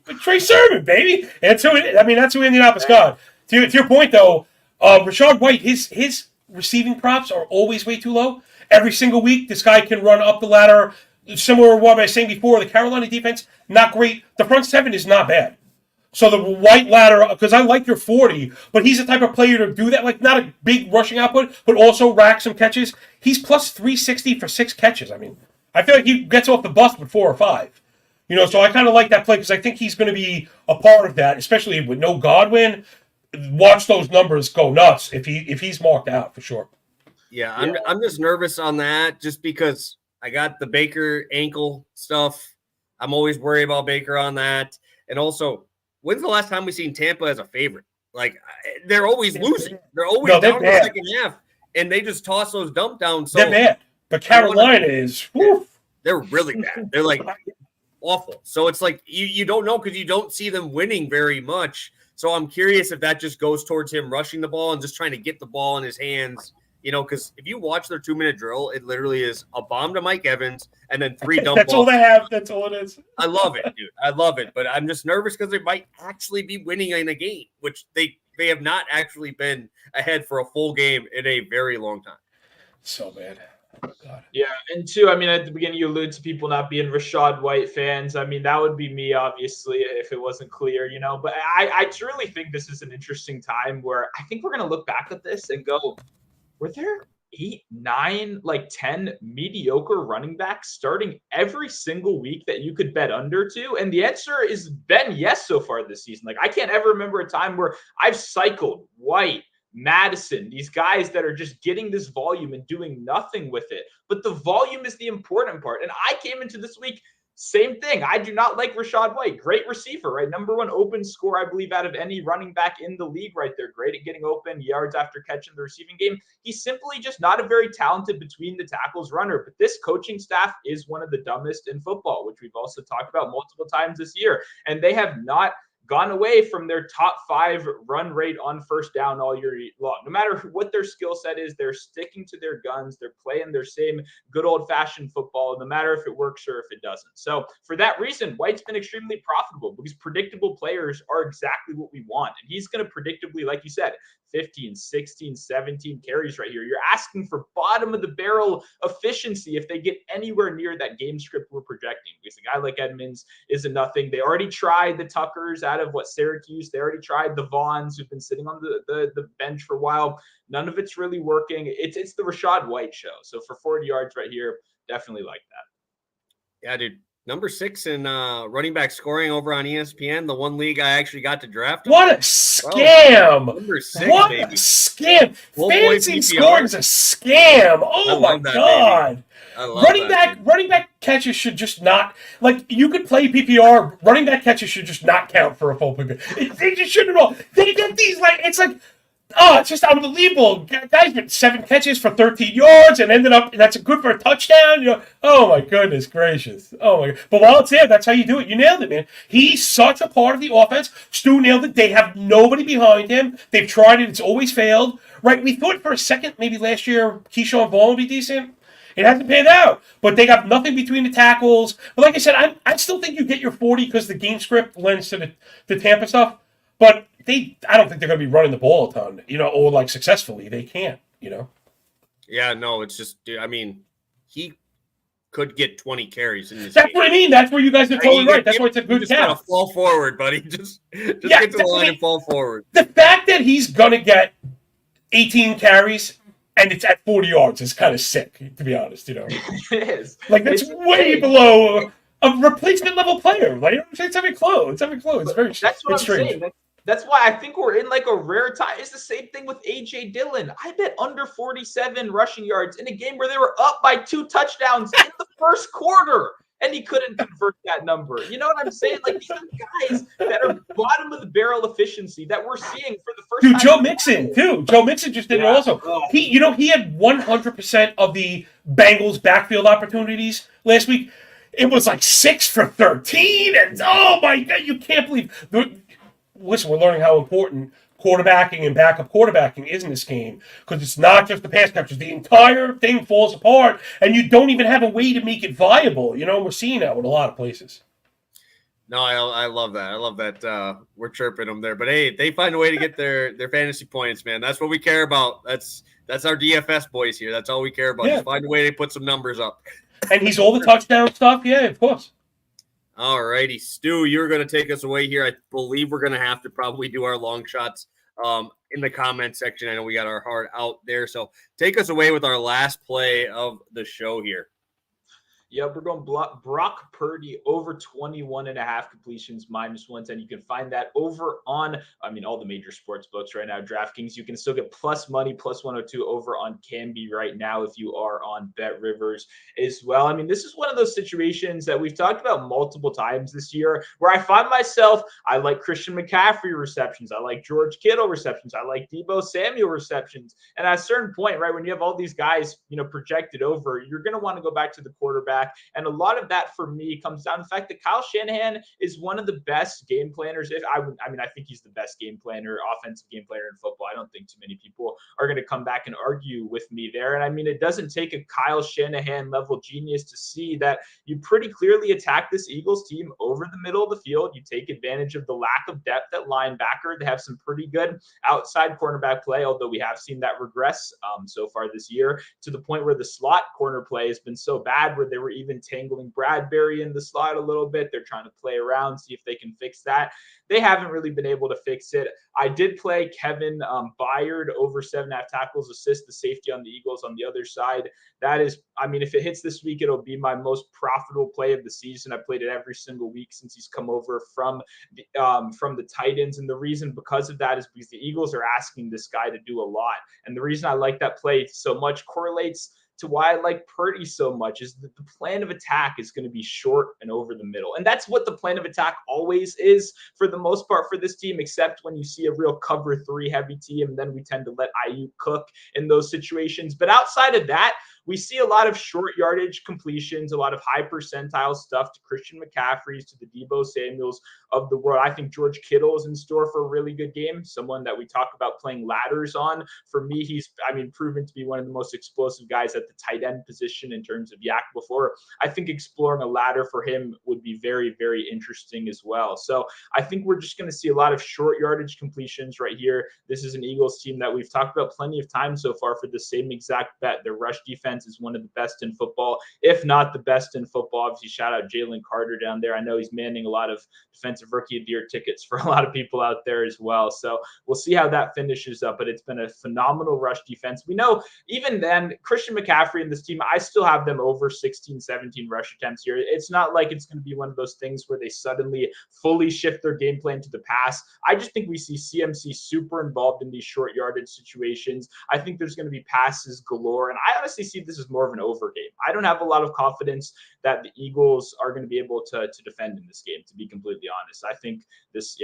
baby. And that's who Indianapolis got. To your point though, Rachaad White, his receiving props are always way too low. Every single week, this guy can run up the ladder. Similar to what I was saying before, the Carolina defense, not great. The front 7 is not bad. So the White ladder, because I like your 40, but he's the type of player to do that, like not a big rushing output, but also rack some catches. He's plus 360 for 6 catches. I feel like he gets off the bus with 4 or 5. So I kind of like that play because I think he's going to be a part of that, especially with no Godwin. Watch those numbers go nuts if he's marked out for sure. Yeah, I'm just nervous on that just because I got the Baker ankle stuff. I'm always worried about Baker on that. And also, when's the last time we've seen Tampa as a favorite? Like, they're always losing. They're always down in the second half, and they just toss those dump downs. So they're bad. But Carolina is they're really bad. They're like awful. So it's like you don't know because you don't see them winning very much. So I'm curious if that just goes towards him rushing the ball and just trying to get the ball in his hands. Because if you watch their 2-minute drill, it literally is a bomb to Mike Evans and then 3 dump That's balls. all they have. That's all it is. I love it, dude. I love it. But I'm just nervous because they might actually be winning in a game, which they have not actually been ahead for a full game in a very long time. So bad. Oh, God. Yeah, and 2, at the beginning you allude to people not being Rachaad White fans. That would be me, obviously, if it wasn't clear, But I truly think this is an interesting time where I think we're going to look back at this and go, were there 8, 9, like 10 mediocre running backs starting every single week that you could bet under to? And the answer is been yes so far this season. Like I can't ever remember a time where I've cycled White, Madison, these guys that are just getting this volume and doing nothing with it. But the volume is the important part. And I came into this week, same thing. I do not like Rachaad White. Great receiver, right? Number one open score, I believe, out of any running back in the league right there. Great at getting open, yards after catch in the receiving game. He's simply just not a very talented between the tackles runner. But this coaching staff is one of the dumbest in football, which we've also talked about multiple times this year. And they have not gone away from their top 5 run rate on first down all year long. No matter what their skill set is, they're sticking to their guns. They're playing their same good old-fashioned football, no matter if it works or if it doesn't. So for that reason, White's been extremely profitable because predictable players are exactly what we want. And he's going to predictably, like you said, 15, 16, 17 carries right here. You're asking for bottom of the barrel efficiency if they get anywhere near that game script we're projecting. Because a guy like Edmonds is a nothing. They already tried the Tuckers out of Syracuse. They already tried the Vaughns who've been sitting on the bench for a while. None of it's really working. It's the Rachaad White show. So for 40 yards right here, definitely like that. Yeah, dude. Number 6 in running back scoring over on ESPN, the one league I actually got to draft. What a scam! Number 6, what baby. a scam! Full Fantasy scoring is a scam. Oh my god! Running back catches should just not, like, you could play PPR. Running back catches should just not count for a full PPR. They just shouldn't at all. They get these like it's like. Oh, it's just unbelievable. Guys with 7 catches for 13 yards and ended up, that's good for a touchdown. You know, oh my goodness gracious. Oh my God. But while it's there, that's how you do it. You nailed it, man. He's such a part of the offense. Stu nailed it. They have nobody behind him. They've tried it. It's always failed. Right? We thought for a second, maybe last year, Keyshawn Vaughn would be decent. It hasn't panned out. But they got nothing between the tackles. But like I said, I still think you get your 40 because the game script lends to the Tampa stuff. But I don't think they're going to be running the ball a ton, or like successfully. They can't, Yeah, no, it's just, I mean, he could get 20 carries in this That's game. what I mean. That's where you guys are totally right. That's why it's a good count. Just gotta fall forward, buddy. Just get to the line and fall forward. The fact that he's going to get 18 carries and it's at 40 yards is kind of sick, to be honest. It is. Like, that's way below a replacement level player. Like, it's not even close. It's not even close. It's very That's what I'm strange. saying. That's why I think we're in like a rare time. It's the same thing with A.J. Dillon. I bet under 47 rushing yards in a game where they were up by 2 touchdowns in the first quarter, and he couldn't convert that number. You know what I'm saying? Like, these are guys that are bottom of the barrel efficiency that we're seeing for the first time. Dude, Joe Mixon, too. Joe Mixon just did it also. He had 100% of the Bengals backfield opportunities last week. It was like 6 for 13, and oh my God, you can't believe. Listen, we're learning how important quarterbacking and backup quarterbacking is in this game because it's not just the pass catchers. The entire thing falls apart, and you don't even have a way to make it viable. We're seeing that with a lot of places. No, I love that. I love that we're chirping them there. But, hey, they find a way to get their fantasy points, man. That's what we care about. That's our DFS boys here. That's all we care about. Yeah. Just find a way to put some numbers up. And he's all the touchdown stuff? Yeah, of course. All righty, Stu, you're going to take us away here. I believe we're going to have to probably do our long shots in the comment section. I know we got our heart out there. So take us away with our last play of the show here. Yep, we're going Brock Purdy over 21.5 completions, -110. You can find that over on, all the major sports books right now. DraftKings, you can still get plus money, +102 over on Canby right now if you are on Bet Rivers as well. This is one of those situations that we've talked about multiple times this year where I find myself, I like Christian McCaffrey receptions. I like George Kittle receptions. I like Deebo Samuel receptions. And at a certain point, right, when you have all these guys, projected over, you're going to want to go back to the quarterback. And a lot of that for me comes down to the fact that Kyle Shanahan is one of the best game planners. I think he's the best game planner, offensive game planner in football. I don't think too many people are going to come back and argue with me there. And it doesn't take a Kyle Shanahan level genius to see that you pretty clearly attack this Eagles team over the middle of the field. You take advantage of the lack of depth at linebacker. They have some pretty good outside cornerback play, although we have seen that regress so far this year to the point where the slot corner play has been so bad where they were even tangling Bradbury in the slot a little bit. They're trying to play around, see if they can fix that. They haven't really been able to fix it. I did play Kevin Byard over 7.5 tackles, assist, the safety on the Eagles on the other side. That is, I mean, if it hits this week, it'll be my most profitable play of the season. I played it every single week since he's come over from the Titans. And the reason because of that is because the Eagles are asking this guy to do a lot. And the reason I like that play so much correlates to why I like Purdy so much is that the plan of attack is going to be short and over the middle. And that's what the plan of attack always is for the most part for this team, except when you see a real cover 3 heavy team, and then we tend to let Ayuk cook in those situations. But outside of that, we see a lot of short yardage completions, a lot of high percentile stuff to Christian McCaffrey's, to the Deebo Samuels of the world. I think George Kittle is in store for a really good game, someone that we talk about playing ladders on. For me, he's, proven to be one of the most explosive guys at the tight end position in terms of yak before. I think exploring a ladder for him would be very, very interesting as well. So I think we're just going to see a lot of short yardage completions right here. This is an Eagles team that we've talked about plenty of times so far for the same exact bet. Their rush defense is one of the best in football, if not the best in football. Obviously, shout out Jalen Carter down there. I know he's manning a lot of defensive rookie of the year tickets for a lot of people out there as well. So we'll see how that finishes up, but it's been a phenomenal rush defense. We know even then, Christian McCaffrey and this team, I still have them over 16, 17 rush attempts here. It's not like it's going to be one of those things where they suddenly fully shift their game plan to the pass. I just think we see CMC super involved in these short yardage situations. I think there's going to be passes galore, and I honestly see this as more of an over game. I don't have a lot of confidence that the Eagles are going to be able to defend in this game, to be completely honest. I think this,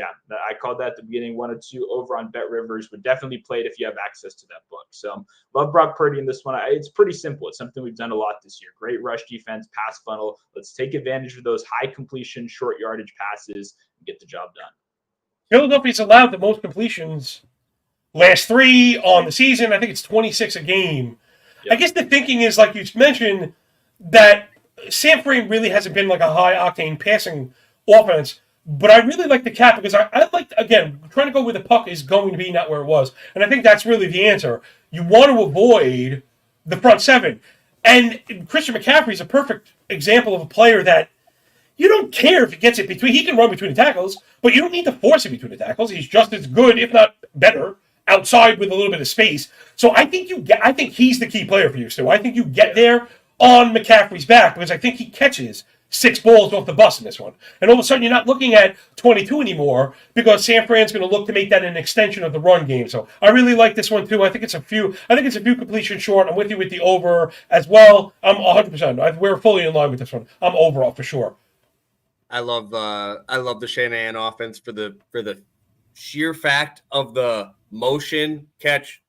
I called that at the beginning, 1-2 over on Bet Rivers. Would definitely play it if you have access to that book. So love Brock Purdy in this one. It's pretty simple. It's something we've done a lot this year. Great rush defense, pass funnel. Let's take advantage of those high completion, short yardage passes and get the job done. Philadelphia's allowed the most completions last 3 on the season. I think it's 26 a game. Yep. I guess the thinking is, like you mentioned, that San Fran really hasn't been like a high-octane passing offense, but I really like the cap because I like, again, trying to go where the puck is going to be, not where it was. And I think that's really the answer. You want to avoid the front 7. And Christian McCaffrey is a perfect example of a player that you don't care if he gets it between. He can run between the tackles, but you don't need to force him between the tackles. He's just as good, if not better, outside with a little bit of space. So I think he's the key player for you, Stu. I think you get there on McCaffrey's back because I think he catches 6 balls off the bus in this one. And all of a sudden you're not looking at 22 anymore because San Fran's going to look to make that an extension of the run game. So I really like this one too. I think it's a few completions short. I'm with you with the over as well. I'm 100%. We're fully in line with this one. I'm overall for sure. I love the Shanahan offense for the sheer fact of the motion catch,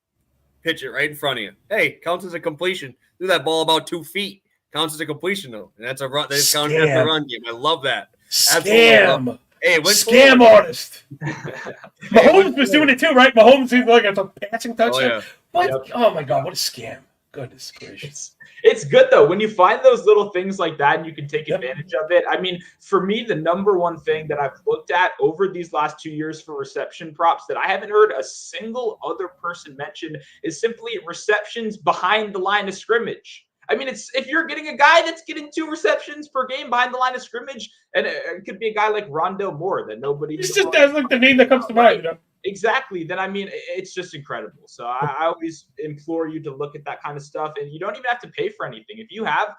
pitch it right in front of you. Hey, counts as a completion. Do that ball about 2 feet. Counts as a completion though, and that's a run. That's counted as a run game. I love that. Scam. Hey, scam artist. Mahomes was doing it too, right? Mahomes seemed like it's a passing touchdown. Oh, yeah. What? Yep. Oh my God! What a scam! Goodness gracious. It's good though when you find those little things like that and you can take advantage of it. I mean, for me, the number one thing that I've looked at over these last 2 years for reception props that I haven't heard a single other person mention is simply receptions behind the line of scrimmage. I mean, it's if you're getting a guy that's getting 2 receptions per game behind the line of scrimmage, and it could be a guy like Rondale Moore that nobody. It's just that's like the name that comes to mind, you know. Exactly. Then, I mean, it's just incredible. So I always implore you to look at that kind of stuff, and you don't even have to pay for anything. If you have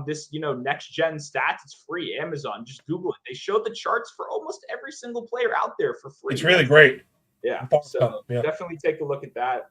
this, next gen stats, it's free. Amazon, just Google it. They show the charts for almost every single player out there for free. It's really great. Yeah. So definitely take a look at that.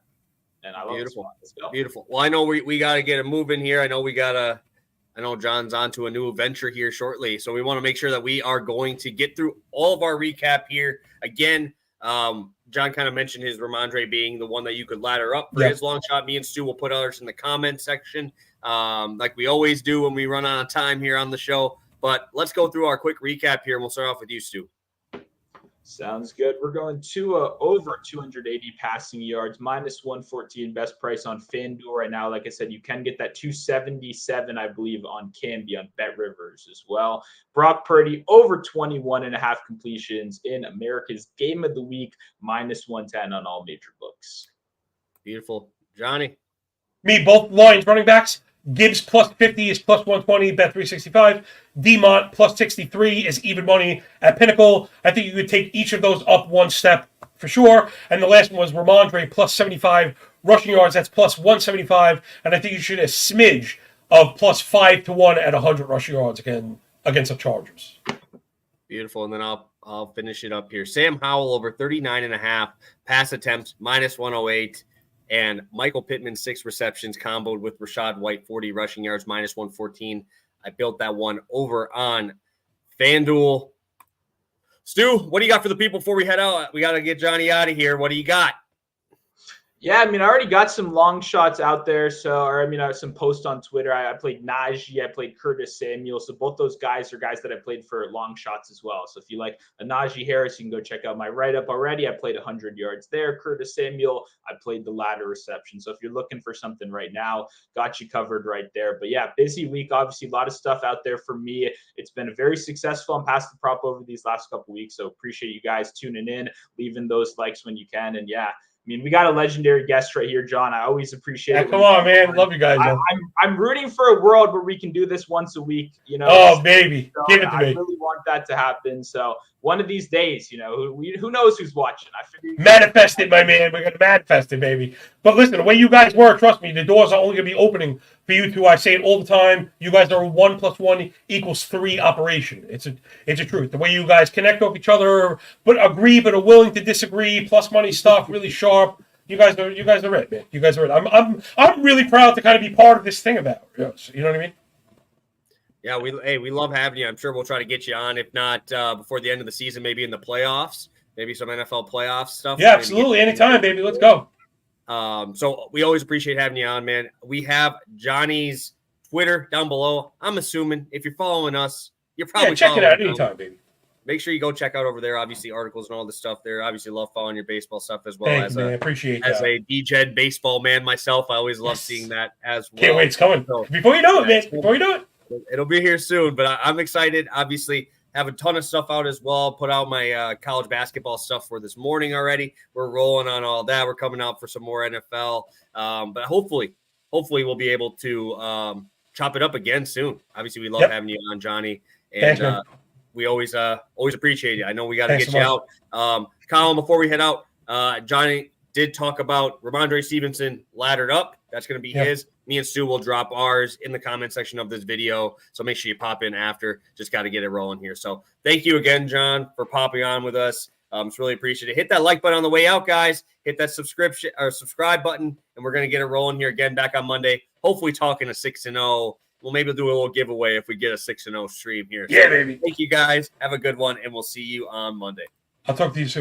And I love beautiful. Let's go. Beautiful. Well, I know we got to get a move in here. I know John's on to a new adventure here shortly. So we want to make sure that we are going to get through all of our recap here. Again, John kind of mentioned his Ramondre being the one that you could ladder up for his long shot. Me and Stu will put others in the comment section, like we always do when we run out of time here on the show. But let's go through our quick recap here, and we'll start off with you, Stu. Sounds good. We're going to over 280 passing yards, minus 114, best price on FanDuel right now. Like I said, you can get that 277, I believe, on Candy on Bet Rivers as well. Brock Purdy, over 21.5 completions in America's Game of the Week, minus 110 on all major books. Beautiful. Johnny. Me, both Lions running backs, Gibbs plus 50 is plus 120, bet 365. Demont plus 63 is even money at Pinnacle. I think you could take each of those up one step for sure. And the last one was Ramondre plus 75 rushing yards. That's plus 175. And I think you should a smidge of plus 5-1 at 100 rushing yards again against the Chargers. Beautiful. And then I'll finish it up here. Sam Howell over 39.5 pass attempts, minus 108. And Michael Pittman, 6 receptions, comboed with Rachaad White, 40 rushing yards, minus 114. I built that one over on FanDuel. Stu, what do you got for the people before we head out? We got to get Johnny out of here. What do you got? Yeah, I mean, I already got some long shots out there. Some posts on Twitter. I played Najee. I played Curtis Samuel. So both those guys are guys that I played for long shots as well. So if you like a Najee Harris, you can go check out my write-up already. I played 100 yards there. Curtis Samuel, I played the ladder reception. So if you're looking for something right now, got you covered right there. But yeah, busy week. Obviously, a lot of stuff out there for me. It's been a very successful. I'm past the prop over these last couple weeks. So appreciate you guys tuning in, leaving those likes when you can. And yeah, I mean, we got a legendary guest right here, John. I always appreciate it. Come on, man. Love you guys. I'm rooting for a world where we can do this once a week. Oh, baby. So give it to me. I really want that to happen. So one of these days, who knows who's watching? Manifest it, my man. We're going to manifest it, baby. But listen, the way you guys work, trust me, the doors are only going to be opening for you two. I say it all the time. You guys are a 1 + 1 = 3 operation. It's a truth. The way you guys connect with each other, but agree, but are willing to disagree, plus money stuff, really sharp. You guys are it, man. You guys are it. I'm really proud to kind of be part of this thing about it. You know what I mean? Yeah, we love having you. I'm sure we'll try to get you on, if not before the end of the season, maybe in the playoffs, maybe some NFL playoff stuff. Yeah, absolutely. Anytime, baby. Let's go. So we always appreciate having you on, man. We have Johnny's Twitter down below. I'm assuming if you're following us, you're probably check it out anytime, baby. Make sure you go check out over there. Obviously, articles and all this stuff there. Obviously, love following your baseball stuff as well. Thank you, man. Appreciate that. As a DJed baseball man myself, I always love seeing that as well. Can't wait. It's coming. So, before you know it, man. Before you know it. It'll be here soon, but I'm excited. Obviously, have a ton of stuff out as well. Put out my college basketball stuff for this morning already. We're rolling on all that. We're coming out for some more NFL. But hopefully we'll be able to chop it up again soon. Obviously, we love having you on, Johnny. And Thanks, we always appreciate it. I know we got to get you out. Colin, before we head out, Johnny did talk about Ramondre Stevenson laddered up. That's going to be his. Me and Stu will drop ours in the comment section of this video. So make sure you pop in after. Just got to get it rolling here. So thank you again, John, for popping on with us. It's really appreciated. Hit that like button on the way out, guys. Hit that subscribe button, and we're going to get it rolling here again back on Monday. Hopefully talking a 6-0. We'll maybe do a little giveaway if we get a 6-0 stream here. Yeah, so baby. Thank you, guys. Have a good one, and we'll see you on Monday. I'll talk to you soon.